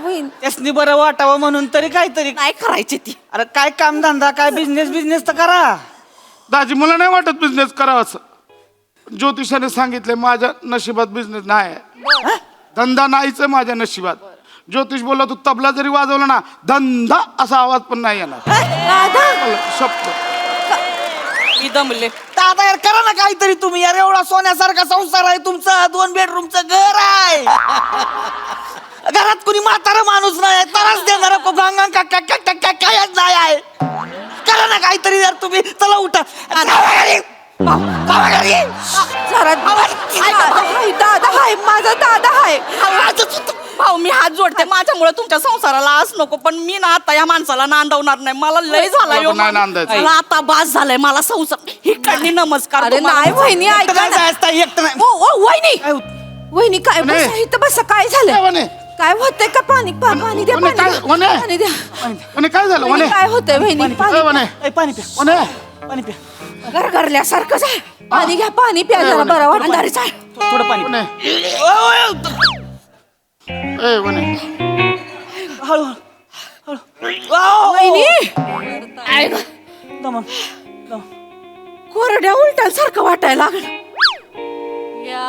वहिनी त्यासनी बरं वाटावं म्हणून तरी काहीतरी. नाही करायची ती. अरे काय काम धंदा काय बिझनेस तर करा. दाजी मला नाही वाटत बिझनेस करावा असं. ज्योतिषाने सांगितले माझ्या नशिबात बिझनेस नाही, धंदा नाहीच आहे माझ्या नशिबात. ज्योतिष बोलला तू तबला जरी वाजवला ना धंदा असा आवाज पण नाही येणार. शब्द मी दमले. दादा यार करा ना काहीतरी तुम्ही यार. एवढा सोन्यासारखा संसार आहे तुमचा, 2 बेडरूमचं घर आहे. घरात कुणी म्हातारा माणूस नाही, त्रास देणार कायच नाही आहे. करा ना काहीतरी यार तुम्ही. चला उठा जरा दादा हाय, माझा दादा हाय. भाऊ मी हात जोडते, माझ्यामुळे तुमच्या संसाराला आस नको, पण मी ना आता या माणसाला नांदवणार नाही. मला लय झाला मला पण नाही नांदायचं. मला आता बास झालाय. मला संसार हिकडनी नमस्कार. अरे तुम्हाला. नाही वहिनी, ऐका ना. एकटं नाही. ओ ओ वहिनी वहिनी काय वने. बसा इथं बसा. काय काय झालं? वने? काय होतंय का? पाणी पाणी द्या, वने, पाणी काय? द्या. वने. पाणी द्या. वने काय झालं वहिनी, वने? काय होतंय वहिनी? ए, पाणी वने ए, पाणी प्या वने पाणी प्या. गरगरल्यासारखं झालं. पाणी घ्या, पाणी प्या जरा. वने. बरं वाटतं. अंधारीच आहे. थोडं पाणी वने ए वने हळू वहिनी दमन. कोरड्या उलट्यासारखं वाटायला लागलं. या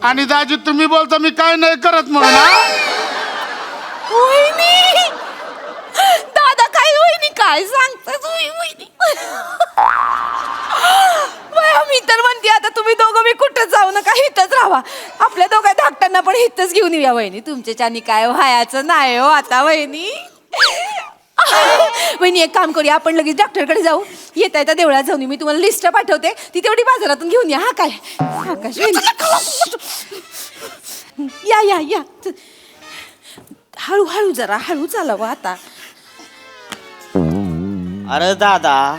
आणि दाजी तुम्ही बोलता मी काय नाही करत म्हणून हा? वहिनी दादा काय वहिनी काय सांगता तुम्ही वहिनी? बाया, मी तर म्हणते आता तुम्ही दोघं मी कुठं जाऊ नका, इथंच राहा. आपल्या दोघा धाकटांना पण इथंच घेऊन येऊया वहिनी. तुमच्याच्यानी काय व्हायचं नाही हो आता वहिनी. वहिनी एक काम करूया, आपण लगेच डॉक्टरकडे जाऊ. येता येता देवळात जाऊन येऊ. मी तुम्हाला लिस्ट पाठवते, ती तेवढी बाजारातून घेऊन या. हा काय आकाश या या या. हळूहळू जरा हळू चालवा आता. अरे दादा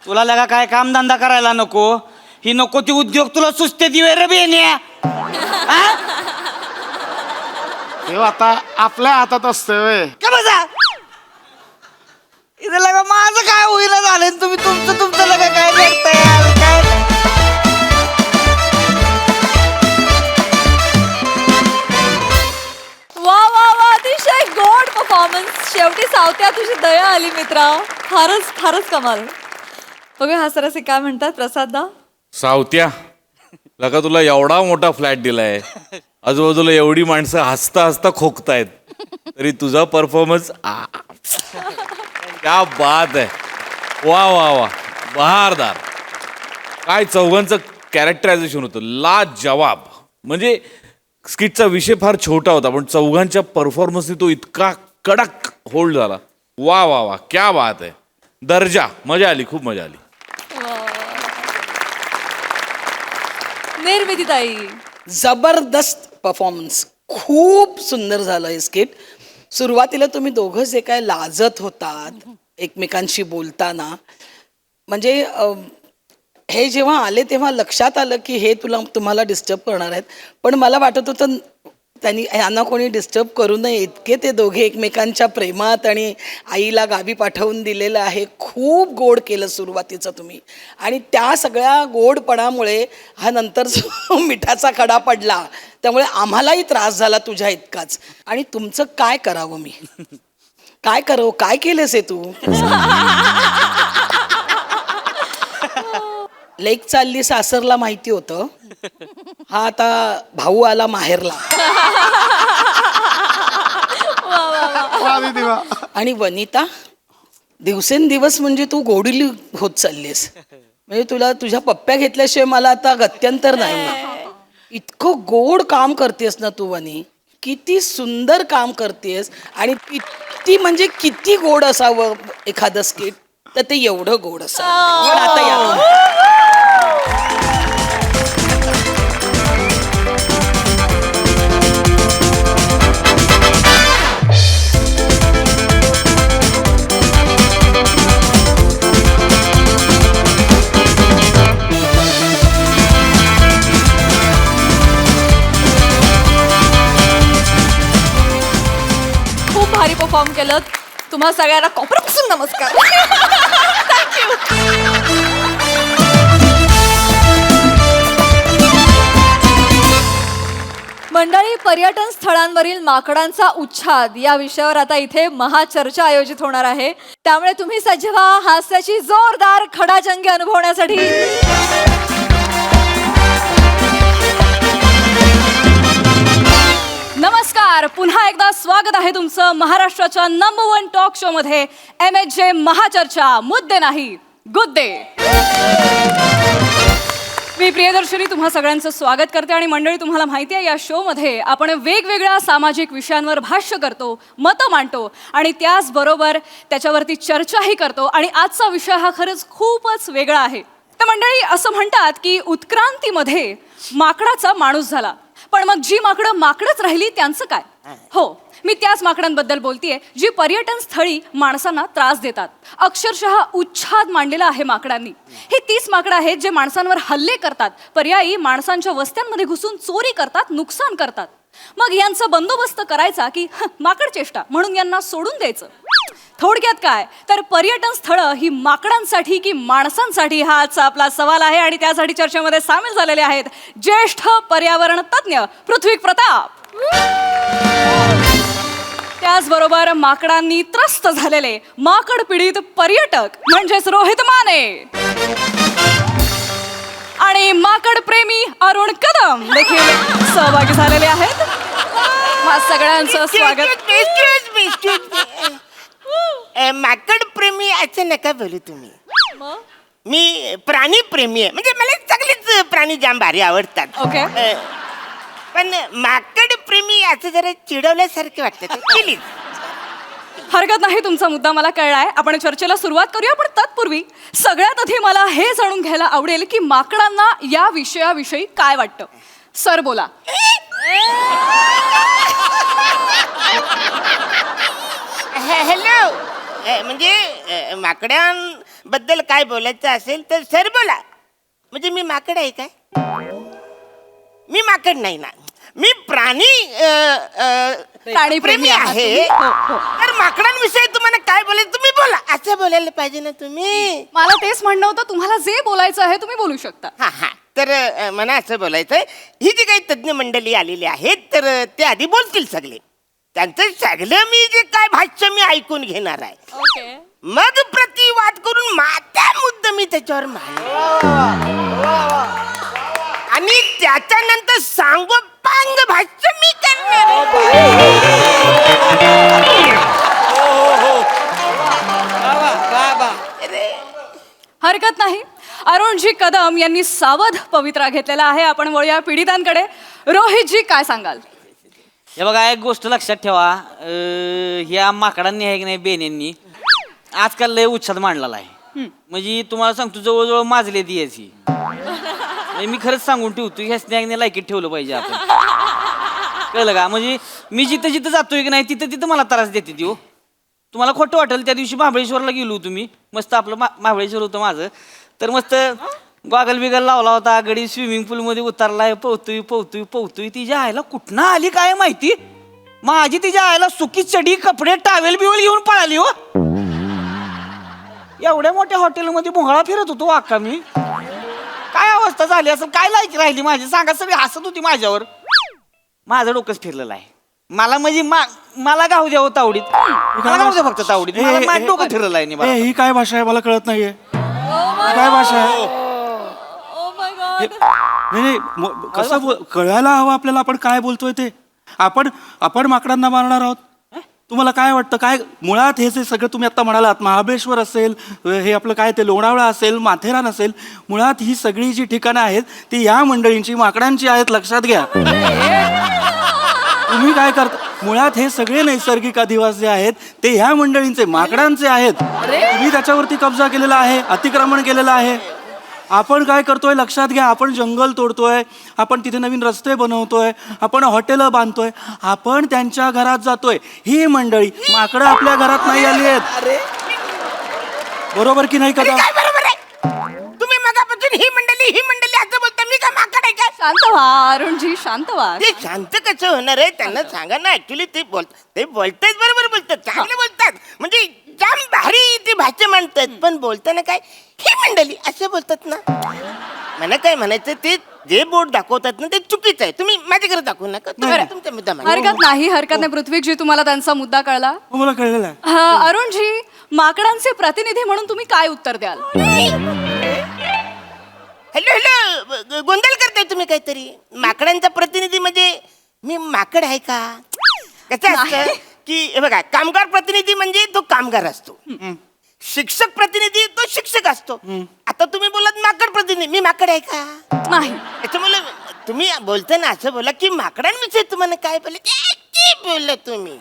तुला लगा काय काम धंदा करायला नको. ही नको ती उद्योग तुला सुस्ते दिवे रे बेन्या. हे आता आपल्या हातात असतंय. का बसा इथे लगा माझं काय होईना झालं. तुम्ही तुमचं लगा काय भेटतंय यार, काय वा वा वा, अतिशय गोड परफॉर्मन्स. शेवटी सावत्या तुझी दया आली मित्रा. फारच फारच कमाल. बघूया हा सरसे काय म्हणतात प्रसाददा. सावत्या लका तुला एवढा मोठा फ्लॅट दिलाय, आजूबाजूला एवढी माणसं हसता हसता खोकतायत, तरी तुझा परफॉर्मन्स क्या बात आहे. वा वा वा बहारदार. काय चौघांचं कॅरेक्टरायझेशन होतं लाजवाब. म्हणजे स्किटचा विषय फार छोटा होता पण चौघांच्या परफॉर्मन्सने तो इतका कडक होल्ड झाला. वा वा वा क्या बात आहे. दर्जा. मजा आली, खूप मजा आली. निर्मिती ताई. जबरदस्त परफॉर्मन्स. खूप सुंदर झालं हे स्किट. सुरुवातीला तुम्ही दोघं जे काय लाजत होतात एकमेकांशी बोलताना, म्हणजे हे जेव्हा आले तेव्हा लक्षात आलं की हे तुम्हाला डिस्टर्ब करणार आहेत. पण मला वाटत होतं त्यांनी यांना कोणी डिस्टर्ब करू नये, इतके ते दोघे एकमेकांच्या प्रेमात आणि आईला गावी पाठवून दिलेलं आहे. खूप गोड केलं सुरुवातीचं तुम्ही. आणि त्या सगळ्या गोडपणामुळे हा नंतर जो मिठाचा खडा पडला त्यामुळे आम्हालाही त्रास झाला तुझ्या इतकाच. आणि तुमचं काय करावं मी, काय करावं, काय केलंस हे तू. लेक चालली सासरला माहिती होतं, हा आता भाऊ आला माहेरला. वादी दिवा. आणि वनिता दिवसेंदिवस म्हणजे तू गोडीली होत चाललीस. म्हणजे तुला तुझ्या पप्प्या घेतल्याशिवाय मला आता गत्यंतर नाही. इतकं गोड काम करतेस ना तू वनी, किती सुंदर काम करतेस. आणि किती म्हणजे किती गोड असावं एखादं स्किट, तर ते एवढं गोड असावं. पण आता या खूप भारी परफॉर्म केलं. तुम्हा सगळ्यांना कॉपरापासून नमस्कार. मंडळी, पर्यटन स्थळांवरील माकडांचा उच्छाद या विषयावर आता इथे महाचर्चा आयोजित होणार आहे. त्यामुळे तुम्ही सज्ज व्हा हास्याची जोरदार खडाजंगी अनुभवण्यासाठी. नमस्कार, पुन्हा एकदा स्वागत आहे तुमचं महाराष्ट्राच्या नंबर 1 टॉक शो मध्ये MHJ महाचर्चा. मुद्दे नाही गुद्दे. मी प्रियदर्शनी तुम्हा सगळ्यांचं स्वागत करते. आणि मंडळी, तुम्हाला माहिती आहे या शो मध्ये आपण वेगवेगळ्या सामाजिक विषयांवर भाष्य करतो, मतं मांडतो आणि त्याचबरोबर त्याच्यावरती चर्चाही करतो. आणि आजचा विषय हा खरंच खूपच वेगळा आहे. तर मंडळी, असं म्हणतात की उत्क्रांतीमध्ये माकडाचा माणूस झाला, पण मग जी माकडं माकडच राहिली त्यांचं काय? हो, मी त्याच माकडांबद्दल बोलतेय जी पर्यटन स्थळी माणसांना त्रास देतात. अक्षरशः उच्छाद मांडलेला आहे माकडांनी. हे 30 माकडं आहेत जे माणसांवर हल्ले करतात, पर्यायी माणसांच्या वस्त्यांमध्ये घुसून चोरी करतात, नुकसान करतात. मग यांचा बंदोबस्त करायचा की माकड चेष्टा म्हणून यांना सोडून द्यायचं? थोडक्यात काय तर पर्यटन स्थळं ही माकडांसाठी की माणसांसाठी, हा आजचा आपला सवाल आहे. आणि त्यासाठी चर्चेमध्ये सामील झालेले आहेत ज्येष्ठ पर्यावरण तज्ज्ञ पृथ्वी प्रताप, त्याचबरोबर माकडांनी त्रस्त झालेले माकड पीडित पर्यटक म्हणजेच रोहित माने, आणि माकड प्रेमी अरुण कदम देखील सहभागी झालेले आहेत. सगळ्यांचं स्वागत. माकड प्रेमी असं नका बोलू तुम्ही. मी प्राणी प्रेमी आहे, म्हणजे मला सगळेच प्राणी जाम भारी आवडतात. ओके. पण माकड प्रेमी असं जरा चिडवल्यासारखे वाटतं. प्लीज. हरकत नाही, तुमचा मुद्दा मला कळलाय. आपण चर्चेला सुरुवात करूया. पण तत्पूर्वी सगळ्यात आधी मला हे जाणून घ्यायला आवडेल की माकडांना या विषयाविषयी काय वाटतं. सर बोला. हॅलो. म्हणजे माकडांबद्दल काय बोलायचं असेल तर सर बोला. म्हणजे मी माकड आहे काय? मी माकड नाही ना, मी प्राणी प्रेमी आहे. तर माकडांविषयी तुम्हाला काय बोलायचं तुम्ही बोला. असं बोलायला पाहिजे ना तुम्ही. मला तेच म्हणणं होतं, तुम्हाला जे बोलायचं आहे तुम्ही बोलू शकता. हा हा. तर मला असं बोलायचंय, ही जी काही तज्ज्ञ मंडळी आलेली आहेत तर ते आधी बोलतील सगळे. त्यांचं सगळं मी जे काय भाष्य मी ऐकून घेणार आहे. ओके. मग प्रतिवाद करून माझा मुद्दा मी त्याच्यावर आणि त्याच्यानंतर सांगोपांग भाष्य मी करणार. हरकत नाही. अरुणजी कदम यांनी सावध पवित्रा घेतलेला आहे. आपण वळूया पीडितांकडे. रोहितजी, काय सांगाल? हे बघा, एक गोष्ट लक्षात ठेवा. ह्या माकडांनी आहे की नाही, बेन्यांनी आजकाल लय उच्छाद मांडलेला आहे. म्हणजे तुम्हाला सांगतो, जवळजवळ माजले ती याची. मी खरंच सांगून ठेवतो, ह्या स्नॅगने लायकीत ठेवलं पाहिजे आपण. कळलं का? म्हणजे मी जिथं जिथं जातोय की नाही तिथं तिथं मला त्रास देते ती. हो, तुम्हाला खोटं वाटेल. त्या दिवशी महाबळेश्वरला गेलो तुम्ही, मस्त आपलं महाबळेश्वर होतं माझं. तर मस्त गॉगल बिगल लावला होता, गडी स्विमिंग पूल मध्ये उतरलाय, पोहतोय पोहतोय पोहतोय. तिच्या आईला कुठनं आली काय माहिती, माझी तिच्या आईला सुकी चडी कपडे टावेल बिवेल घेऊन पळाली. हो, एवढ्या मोठ्या हॉटेलमध्ये भोंगळा फिरत होतो अक्का मी. काय अवस्था झाली असेल, काय लायकी राहिली माझी सांगा. सगळी हसत होती माझ्यावर. माझं डोकंच फिरलेलं आहे. मला म्हणजे मला गाव द्यावं तावडीत, मला गाव द्या फक्त तावडीत. मला माझं डोकं फिरलेलं आहे. ही काय भाषा आहे मला कळत नाहीये. काय भाषा आहे? नाही कसं कळायला हवं आपल्याला आपण काय बोलतोय ते. आपण माकडांना मारणार आहोत. तुम्हाला काय वाटतं, काय मुळात हे जे सगळं तुम्ही आता म्हणालात, महाबळेश्वर असेल, हे आपलं काय ते लोणावळा असेल, माथेरान असेल, मुळात ही सगळी जी ठिकाणं आहेत ती या मंडळींची, माकडांची आहेत, लक्षात घ्या. तुम्ही काय करता, मुळात हे सगळे नैसर्गिक अधिवास जे आहेत ते ह्या मंडळींचे, माकडांचे आहेत. तुम्ही त्याच्यावरती कब्जा केलेला आहे, अतिक्रमण केलेलं आहे. आपण काय करतोय लक्षात घ्या, आपण जंगल तोडतोय, आपण तिथे नवीन रस्ते बनवतोय, आपण हॉटेलं बांधतोय, आपण त्यांच्या घरात जातोय. ही मंडळी, माकडं आपल्या घरात नाही आली आहेत. बरोबर की नाही कदा? काय बरोबर आहे? तुम्ही मगापासून ही मंडळी असं बोलता, मी काय माकड आहे का? शांत व्हा अरुणजी, शांत व्हा. ते शांत कसं होणार आहे? त्यांना सांगा ना. ऍक्च्युली ते बोलतात बरोबर बोलतात, चांगले बोलतात, म्हणजे जाम भारी ती भाषा मांडतात, पण बोलताना काय ही मंडळी असं बोलतात ना. मला काय म्हणायचं, ते जे बोर्ड दाखवतात ना ते चुकीचं आहे. तुम्ही माझ्याकडे दाखवू नका, तुम्ही तुमचा मुद्दा मांडा. हरकत नाही पृथ्वीजी, तुम्हाला त्यांचा मुद्दा कळला. हो, मला कळलेलं आहे. अरुणजी, माकडांचे प्रतिनिधी म्हणून तुम्ही काय उत्तर द्याल? हॅलो, गोंधळ करताय तुम्ही काहीतरी. माकडांचा प्रतिनिधी म्हणजे मी माकड आहे का? कसं असतं की हे बघा, कामगार प्रतिनिधी म्हणजे तो कामगार असतो, शिक्षक प्रतिनिधी तो शिक्षक असतो. आता तुम्ही बोलत माकड प्रतिनिधी, मी माकड आहे का? नाही. त्याच्यामुळे तुम्ही बोलताना असं बोला की माकडांविषयी तुम्हाला काय बोललं तुम्ही.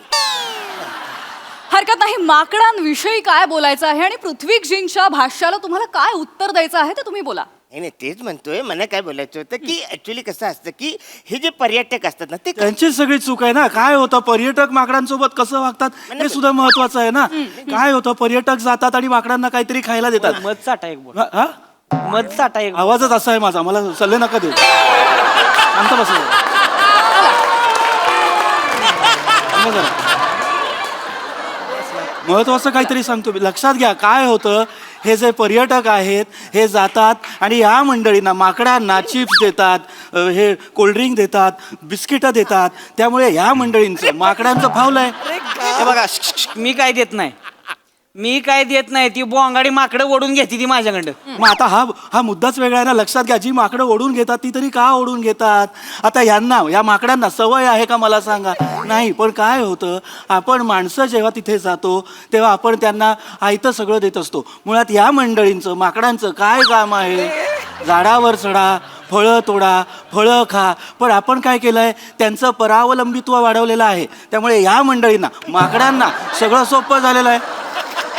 हरकत नाही. माकडांविषयी काय बोलायचं आहे आणि पृथ्वीजींच्या भाष्याला तुम्हाला काय उत्तर द्यायचं आहे ते तुम्ही बोला. नाही, तेच म्हणतोय. मला काय बोलायचं होतं की ऍक्च्युली कसं असतं की हे जे पर्यटक असतात ना ते त्यांची सगळी चूक आहे ना. काय होतं, पर्यटक माकडांसोबत कसं वागतात हे सुद्धा महत्वाचं आहे ना. काय होतं, पर्यटक जातात आणि माकडांना काहीतरी खायला देतात. मध साठा एक बोल. हा? मध साठा एक. आवाजच असा आहे माझा, मला सल्ले नका देऊ. शांत बसा जरा. महत्वाचं काहीतरी सांगतो मी, लक्षात घ्या. काय होतं, हे जे पर्यटक आहेत हे जातात आणि या मंडळींना, माकडांना चिप्स देतात, हे कोल्ड्रिंक देतात, बिस्किटं देतात. त्यामुळे या मंडळींचं, माकडांचं फावलंय. हे बघा, मी काय देत नाही. ती बोंगाडी माकडं ओढून घेते ती माझ्याकडं. मग आता हा मुद्दाच वेगळा आहे ना. लक्षात घ्या, जी माकडं ओढून घेतात ती तरी का ओढून घेतात? आता या माकडांना सवय आहे का मला सांगा? नाही. पण काय होतं, आपण माणसं जेव्हा तिथे जातो तेव्हा आपण त्यांना आयतं सगळं देत असतो. मुळात या मंडळींचं, माकडांचं काय काम आहे? झाडावर चढा, फळं तोडा, फळं खा. पण आपण काय केलंय, त्यांचं परावलंबित्व वाढवलेलं आहे. त्यामुळे या मंडळींना, माकडांना सगळं सोपं झालेलं आहे.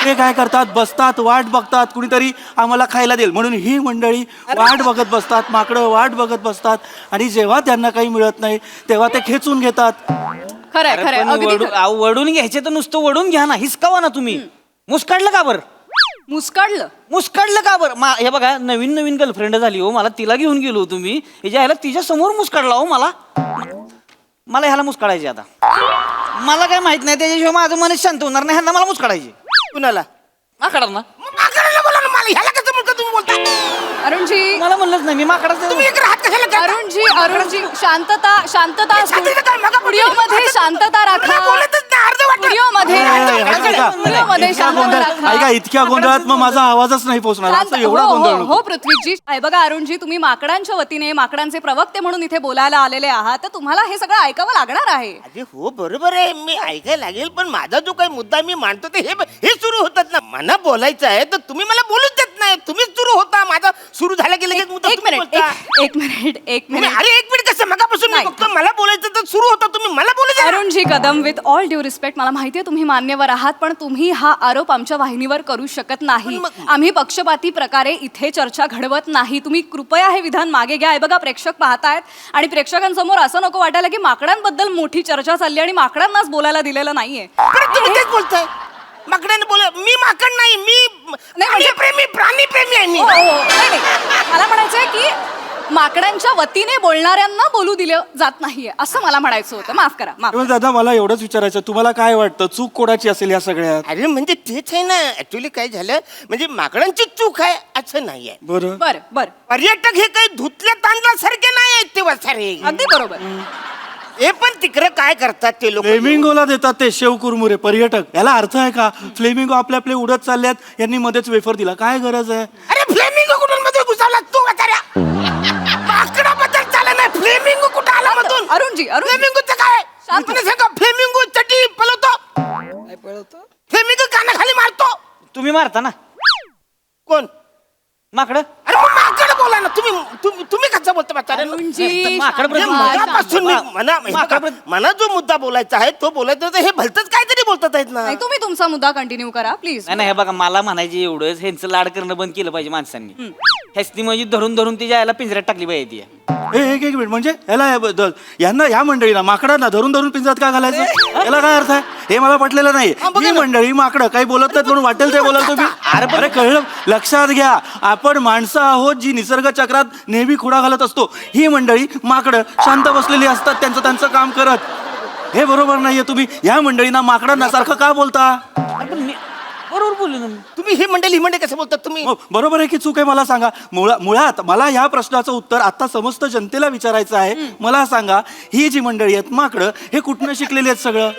ते काय करतात, बसतात, वाट बघतात, कुणीतरी आम्हाला खायला देईल म्हणून ही मंडळी वाट बघत बसतात, माकडं वाट बघत बसतात. आणि जेव्हा त्यांना काही मिळत नाही तेव्हा ते खेचून घेतात. खरंय पण खरंय, अगदी खरं. वडून घ्यायचे तर नुसतं वडून घ्या ना, हिसकावा ना तुम्ही. मुस्काडलं का बरं? मुस्काडलं का बरं? हे बघा, नवीन गर्लफ्रेंड झाली हो, मला तिला घेऊन गेलो तुम्ही, ह्याला तिच्या समोर मुस्काडला हो. मला ह्याला मुस्काडायचे. आता मला काय माहित नाही, त्याच्याशिवाय माझं मन शांत होणार नाही. ह्यांना मला मुस्काडायचे. कुणाला? माकडांना. माकडाला बोला ना. मला ह्याला कसं मुलगा तुम्ही बोलता? अरुणजी, मला म्हणलंच नाही, मी माकडाचं. तुम्ही इकडे हात कशाला करता? अरुणजी, शांतता. स्टुडिओमध्ये शांतता राखा. बोलतच नाही, अर्ध वाटत. स्टुडिओमध्ये शांतता राखा. ऐका, इतक्या गोंधळात मग माझा आवाजच नाही पोहोचणार. असं एवढा गोंधळ नको. हो पृथ्वीजी. बघा अरुणजी, तुम्ही माकडांच्या वतीने, माकडांचे प्रवक्ते म्हणून इथे बोलायला आलेले आहात, तर तुम्हाला हे सगळं ऐकावं लागणार आहे. अरे हो, बरोबर आहे, मी ऐकायला लागेल. पण माझा जो काही मुद्दा मी मांडतो ते हे सुरू होतात ना. मला बोलायचं आहे तर तुम्ही मला बोलूच देत नाही. तुम्हीच सुरू होता. माझा सुरू झाला की लगेच मुद्दा तुम्ही बोलता. एक मिनिट अरे एक मिनिट कसं, मगापासून मी फक्त मला बोलायचं तर सुरू होता, तुम्ही मला बोलू द्या. Arunji Kadam, with all due respect, मला माहिती आहे तुम्ही मान्यवर आहात, पण तुम्ही हा आरोप आमच्या वाहिनीवर करू शकत नाही. आम्ही पक्षपाती प्रकारे इथे चर्चा घडवत नाही. तुम्ही कृपया हे विधान मागे घ्या. हे बघा, प्रेक्षक पाहतायत आणि प्रेक्षकांसमोर असं नको वाटायला की माकडांबद्दल मोठी चर्चा चालली आणि माकडांनाच बोलायला दिलेलं नाहीये. तुम्ही तेच बोलताय. माकडाने बोल, मी माकड नाही, मी प्राणी प्रेमी आहे मी. मला म्हणायचंय की माकडांच्या वतीने बोलणाऱ्यांना बोलू दिलं जात नाहीये असं मला म्हणायचं होतं. माफ करा. दादा, मला एवढंच विचारायचं, तुम्हाला काय वाटतं, चूक कोणाची असेल या सगळ्यात? अरे म्हणजे तेच आहे ना. ऍक्च्युली काय झालं, म्हणजे माकडांची चूक आहे असं नाहीये. बरं. पर्यटक हे काही धुतल्या तांदळासारखे नाही आहेत तेव्हा सारे. अगदी बरोबर. हे पण तिकडे काय करतात ते लोक, फ्लेमिंगोला देतात ते शेव कुरमुरे पर्यटक. याला अर्थ आहे का? फ्लेमिंगो आपले उडत चालल्यात, यांनी मध्येच वेफर दिला, काय गरज आहे? अरे फ्लेमिंगो कुठून मध्ये घुसावला तू वाचाऱ्या? माकडाबद्दल चालत नाही, फ्लेमिंगो कुठं आला मधून? अरुणजी, फ्लेमिंगोचं काय? फ्लेमिंगो चटी पलवतो. तुम्ही मारता ना कोण? माकडं अरे मग माकड बोला ना तुम्ही कसं बोलता म्हाताऱ्याला? अरुणजी, माकड म्हणजे प्रति- मगापासून मला जो मुद्दा बोलायचा आहे तो बोलायचा होता, हे भलतच काहीतरी बोलतात आहेत ना. नाही तुम्ही तुमचा मुद्दा कंटिन्यू करा प्लीज. नाही हे बघा मला म्हणायचे एवढंच ह्यांचं लाड करणं बंद केलं पाहिजे माणसांनी. ह्यासनी म्हणजे धरून धरून तिच्या याला पिंजऱ्यात टाकली पाहिजे ती. एक मिनिट म्हणजे यांना या मंडळीला माकडांना धरून धरून पिंजरात का घालायचं याला काय अर्थ आहे हे मला पटलेलं नाही. ही मंडळी माकडं काही बोलत नाहीत म्हणून वाटेल ते बोलाल तुम्ही. अरे कळलं, लक्षात घ्या आपण माणसं आहोत जी निसर्ग चक्रात नेहमी खोडा घालत असतो. ही मंडळी माकडं शांत बसलेली असतात त्यांचं काम करत. हे बरोबर नाहीये. तुम्ही या मंडळींना माकडांना सारखं का बोलता? बरोबर बोललो ना मी. तुम्ही ही मंडळी कसं बोलतात तुम्ही? बरोबर आहे की चूक आहे मला सांगा. मुळात मला या प्रश्नाचं उत्तर आता समस्त जनतेला विचारायचं आहे. मला सांगा ही जी मंडळी आहेत माकडं हे कुठनं शिकलेली आहेत सगळं?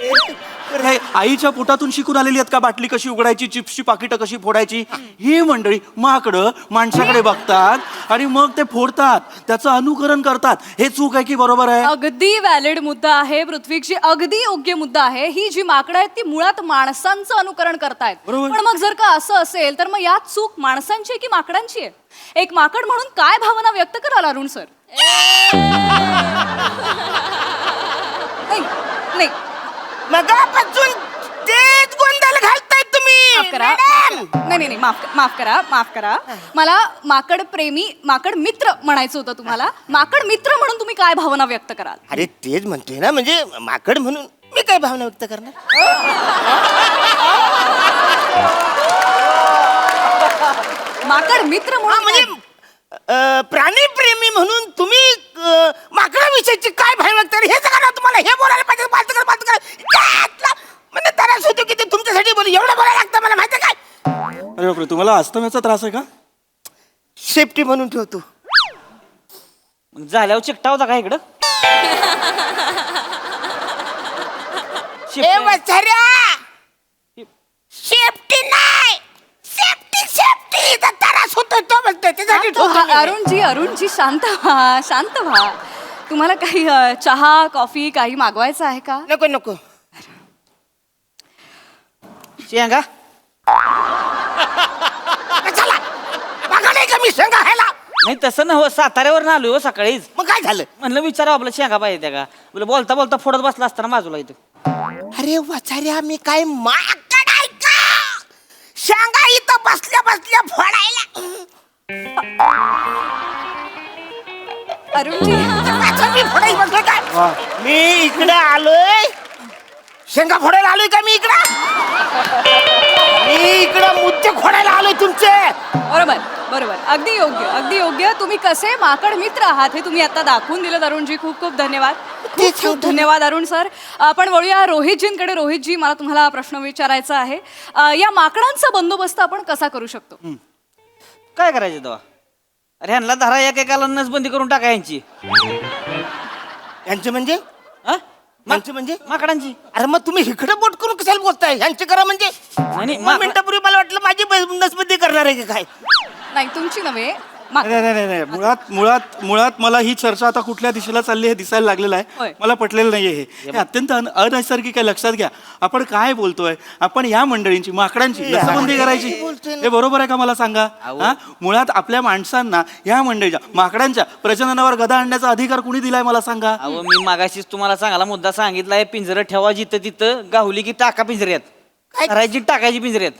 हे आईच्या पोटातून शिकून आलेली आहेत का? बाटली कशी उघडायची, चिप्सची पाकिटं कशी फोडायची? ही मंडळी माकडं माणसाकडे बघतात आणि मग ते फोडतात, त्याचं अनुकरण करतात. हे चूक आहे की बरोबर आहे? अगदी व्हॅलिड मुद्दा आहे पृथ्वीची, अगदी योग्य मुद्दा आहे. ही जी माकडं आहेत ती मुळात माणसांचं अनुकरण करतायत. बरोबर. पण मग जर का असं असेल तर मग यात चूक माणसांची आहे की माकडांची आहे? एक माकड म्हणून काय भावना व्यक्त कराल अरुण सर? नाही मगापासून तेच गोंधळ घालताय तुम्ही. माफ करा. नाही माफ करा. मला माकड प्रेमी, माकड मित्र म्हणायचं होतं तुम्हाला. माकड मित्र म्हणून तुम्ही काय भावना व्यक्त कराल? अरे तेच म्हणतोय ना, म्हणजे माकड म्हणून मी काय भावना व्यक्त करणार? माकड मित्र म्हणून म्हणजे प्राणी प्रेमी म्हणून तुम्ही माकडाविषयीची काय भावना व्यक्त करा हे सगळं तुम्हाला हे बोलायला पाहिजे. म्हणजे त्रास होतो की ते तुमच्यासाठी एवढं बोलायला लागतं मला माहिती काय? अरे बापरे, तुम्हाला अस्थम्याचा त्रास आहे का? सेफ्टी म्हणून ठेवतो. मग झाल्यावर चिकटा होता का इकडं? ए वत्सऱ्या, सेफ्टी नाही, सेफ्टी त्रास होतोय तो म्हणतोय त्यासाठी ठेवतो मी. अरुणजी शांत व्हा. तुम्हाला काही चहा कॉफी काही मागवायचं आहे का? नको शेंगा चला बघा नाही का मी शेंगा खायला. नाही तसं ना हो, साताऱ्यावर आलोय हो सकाळीच. मग काय झालं? म्हणलं विचारा आपलं शेंगा पाहिजे त्या का. बोलता बोलता फोडत बसला असताना बाजूला इथं. अरे वत्सऱ्या, मी काय माकड आहे का? शेंगा इथं बसल्या फोडायला. अरुणजी मी फोडायला बसलो काय? मी इकडे आलोय शेंगा फोडायला आलोय का? मी इकडं मुद्दे खोडायला आलोय तुमचे. बरोबर अगदी योग्य. तुम्ही कसे माकड मित्र आहात हे तुम्ही आता दाखवून दिलं अरुणजी. खूप धन्यवाद. खूप धन्यवाद अरुण सर. आपण वळूया रोहितजींकडे. रोहितजी, मला तुम्हाला प्रश्न विचारायचा आहे. या माकडांचा बंदोबस्त आपण कसा करू शकतो? काय करायचं तेव्हा? अरे ह्यांना धरा एकेकाला नसबंदी करून टाका यांची. यांचे म्हणजे हा? म्हणजे माकडांची. अरे मग तुम्ही इकडे बोट करून कशाला बोलताय? यांचे करा म्हणजे नाही, मिनिटापूर्वी मला वाटलं माझी नसबंदी करणार आहे की काय? नाही तुमची नव्हे. नाही मुळात मला ही चर्चा आता कुठल्या दिशेला चालली हे दिसायला लागलेलं आहे. होय. मला पटलेलं नाहीये हे अत्यंत अनैसर्गिक आहे. लक्षात घ्या आपण काय बोलतोय. आपण या मंडळींची माकडांची नसबंदी करायची हे बरोबर आहे का मला सांगा? हा, मुळात आपल्या माणसांना या मंडळीच्या माकडांच्या प्रजननावर गदा आणण्याचा अधिकार कुणी दिलाय मला सांगा? अहो मी मागाशीच तुम्हाला चांगला मुद्दा सांगितलाय. पिंजरं ठेवा जिथं तिथं, गावली की टाका पिंजऱ्यात, करायची टाकायची पिंजऱ्यात.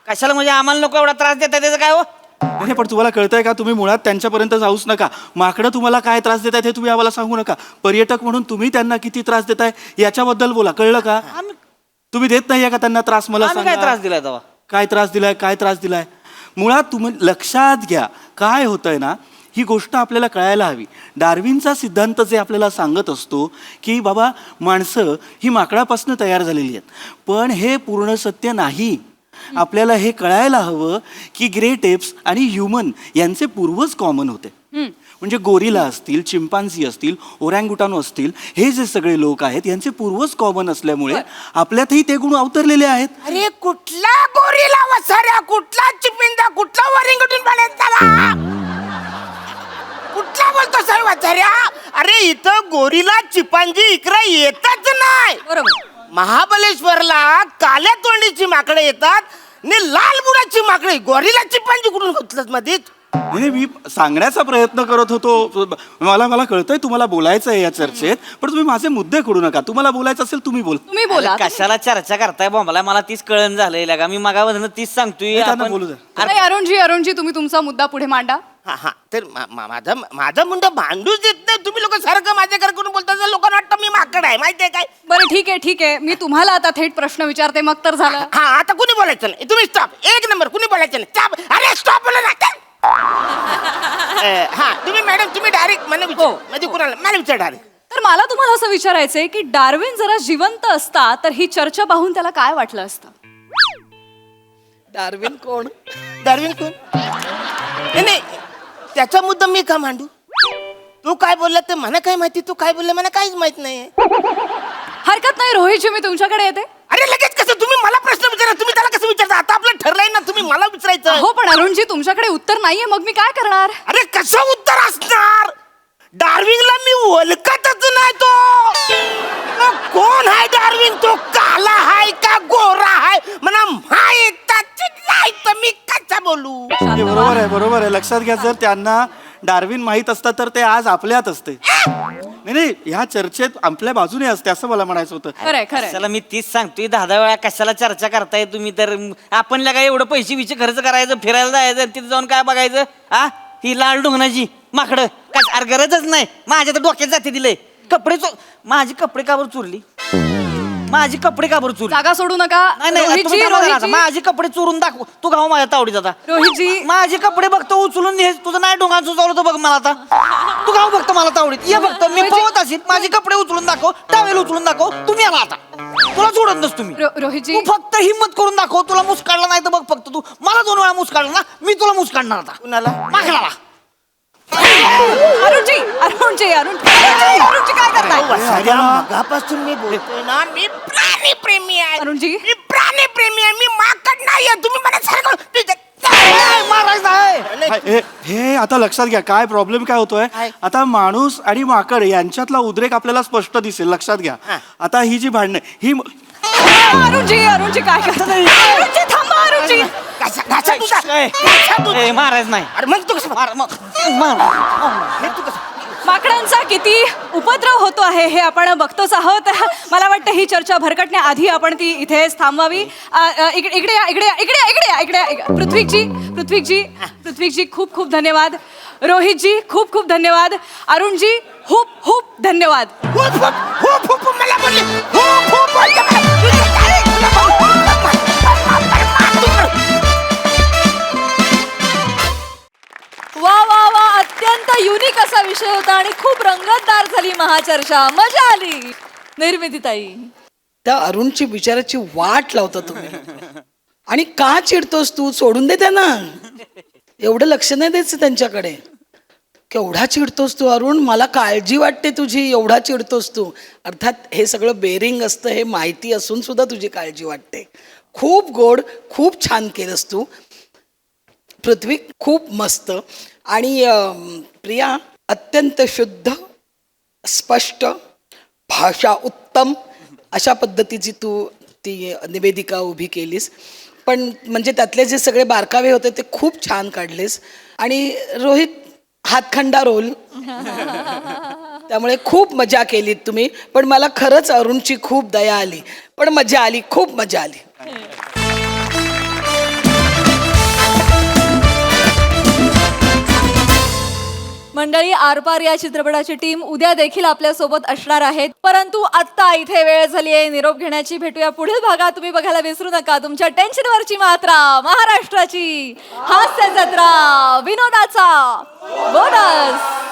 कशाला म्हणजे आम्हाला नको एवढा त्रास देतात त्याचं काय हो? नाही पण तुम्हाला कळतंय का? तुम्ही मुळात त्यांच्यापर्यंत जाऊच नका. माकडं तुम्हाला काय त्रास देत आहेत हे तुम्ही आम्हाला सांगू नका. पर्यटक म्हणून तुम्ही त्यांना किती त्रास देताय याच्याबद्दल बोला. कळलं का? तुम्ही देत नाहीये का त्यांना त्रास? मला आम्ही सांगा. काय त्रास दिलाय तेव्हा? काय त्रास दिलाय? मुळात तुम्ही लक्षात घ्या काय होतंय ना, ही गोष्ट आपल्याला कळायला हवी. डार्विनचा सिद्धांत जे आपल्याला सांगत असतो की बाबा माणसं ही माकडापासून तयार झालेली आहेत, पण हे पूर्ण सत्य नाही. आपल्याला हे कळायला हवं की ग्रेट एप्स आणि ह्युमन यांचे पूर्वज कॉमन होते. म्हणजे गोरिला असतील, चिंपांझी असतील, ओरँगुटानो असतील, हे जे सगळे लोक आहेत यांचे पूर्वज कॉमन असल्यामुळे आपल्यातही ते गुण अवतरलेले आहेत. अरे कुठला गोरिला वसाऱ्या, कुठला चिपिंदा, कुठला वरिंगटून बनायचा, कुठला बोलतो सर वसाऱ्या? अरे इथं गोरिला चिपांजी इकडे येतच नाही. बरोबर. महाबलेश्वरला काल्या तोंडीची माकडे येतात, ने लाल बुडाची माकडे गोरीला चिपांची कुठून घुसलत मध्येच. नाही मी सांगण्याचा प्रयत्न करत होतो. मला कळतंय तुम्हाला बोलायचं आहे या चर्चेत, पण तुम्ही माझे मुद्दे खोडू नका. तुम्हाला बोलायचं असेल तुम्ही बोल. तुम्ही बोला. कशाला चर्चा करताय बोंबला? मला तीच कळण झालंय का मी मगावरून तीच सांगतोय. त्यांना बोलू द्या. नाही, अरुणजी तुम्ही तुमचा मुद्दा पुढे मांडा. हा तर माझा मुंडा भांडूच देत नाही. तुम्ही लोक सारखं माझ्याकडे करून बोलता, लोकांना वाटतं मी माकड आहे. माहितीये काय? बरं ठीक आहे मी तुम्हाला आता थेट प्रश्न विचारते, मग तर झालं. हा आता कुणी बोलायचं नाही. तुम्ही स्टॉप. एक नंबर कुणी बोलायचं नाही. स्टॉप. अरे स्टॉप बोला ना. हा तुम्ही मॅडम तुम्ही डायरेक्ट मला विचार. म्हणजे कुणाला मला विचार डायरेक्ट. तर मला तुम्हाला असं विचारायचंय की डार्विन जरा जिवंत असता तर ही चर्चा पाहून त्याला काय वाटलं असतं? डार्विन कोण? डार्विन कोण? नाही त्याचा मुद्दा मी का मांडू? तू काय बोलला ते मला काय माहिती. तू काय बोलला मला काहीच माहित नाही. हरकत नाही रोहितजी, मी तुमच्याकडे येते. अरे लगेच कसं? तुम्ही मला प्रश्न विचारा. तुम्ही त्याला कसं विचारता? आता आपलं ठरलंय ना. तुम्ही मला विचारायचं. हो पण अरुणजी तुमच्याकडे उत्तर नाहीये, मग मी काय करणार? अरे कसं उत्तर असणार? डार्विनला मी ओळखतच नाही. तो कोण आहे डार्विन? तो काला आहे का गोरा आहे मला माहितच नाही. तर मी कसं बोलू? हे बरोबर आहे. लक्षात घ्या, जर त्यांना डार्विन माहीत असता तर ते आज आपल्यात असते. नाही ह्या चर्चेत आपल्या बाजूने असते असं मला म्हणायचं होतं. खरंय कशाला मी तीच सांगतोय 10 वेळा कशाला चर्चा करताय तुम्ही? तर आपण काय एवढं पैसे विचे खर्च करायचं, फिरायला जायचं, तिथे जाऊन काय बघायचं? हा ही लाल डोंगणाची माकडं काय अरे गरजच नाही. माझ्या तर डोक्यात जाते दिले कपडे. माझी कपडे काबर चोरली? माझी कपडे काबर चोरली? जागा सोडू नका. नाही माझे कपडे चोरून दाखव. तू गाव माझ्या तावडीत आता. रोहितजी माझे कपडे बघतो उचलून घे. तुझं नाही डोंगाचं चालवतो बघ मला आता. तू गाव बघतो मला तावडीत ये बघतो. मी पळत असेल. माझे कपडे उचलून दाखव, टावेल उचलून दाखव. तुम्ही आला आता. तुला सोडत नस तुम्ही. रोहितजी तू फक्त हिम्मत करून दाखव. तुला मुस्काडला नाही तर बघ फक्त तू मला 2 वेळा मुस्काडला ना, मी तुला मुस्काडणार आता. कुणाला? माकडाला. अरुणजी काय करताय? मगापासून मी बोलतोय ना. मी प्राणी प्रेमी आहे. अरुणजी मी प्राणी प्रेमी आहे. मी माकड नाहीये. तुम्ही मला सारखं मारायचं आहे. हे आता लक्षात घ्या काय प्रॉब्लेम काय होतोय. आता माणूस आणि माकड यांच्यातला उद्रेक आपल्याला स्पष्ट दिसेल. लक्षात घ्या. आता ही जी भांडणं ही अरुणजी काय करताय? अरुणजी थांबा. अरुणजी मारायचं नाही. अरे मग तू कसं मार? माकडांचा किती उपद्रव होतो आहे हे आपण बघतोच आहोत. मला वाटतं ही चर्चा भरकटण्याआधी आपण ती इथेच थांबवावी. इकडे पृथ्वीजी खूप खूप धन्यवाद. रोहितजी खूप खूप धन्यवाद. अरुणजी खूप धन्यवाद. मला बोलले वा अत्यंत युनिक असा विषय होता आणि खूप रंगतदार झाली महाचर्चा. मजा आली. निर्मितीताई त्या अरुणची बिचाराची वाट लावता तुम्ही. आणि का चिडतोस तू? सोडून दे त्यांना. एवढं लक्ष नाही द्यायचं त्यांच्याकडे. केवढा चिडतोस तू अरुण? मला काळजी वाटते तुझी. एवढा चिडतोस तू. अर्थात हे सगळं बेरिंग असतं हे माहिती असून सुद्धा तुझी काळजी वाटते. खूप गोड, खूप छान केलंस तू. पृथ्वी खूप मस्त. आणि प्रिया अत्यंत शुद्ध, स्पष्ट, भाषा उत्तम अशा पद्धतीची तू ती निवेदिका उभी केलीस. पण म्हणजे त्यातले जे सगळे बारकावे होते ते खूप छान काढलेस. आणि रोहित हातखंडा रोल. त्यामुळे खूप मजा केलीत तुम्ही. पण मला खरंच अरुणची खूप दया आली. पण मजा आली, खूप मजा आली. मंडळी, आरपार या चित्रपटाची टीम उद्या देखील आपल्या सोबत असणार आहेत. परंतु आता इथे वेळ झाली आहे निरोप घेण्याची. भेटूया पुढील भागात. तुम्ही बघायला विसरू नका तुमच्या टेन्शनवरची मात्रा, महाराष्ट्राची हास्य जत्रा, विनोदाचा बोनस.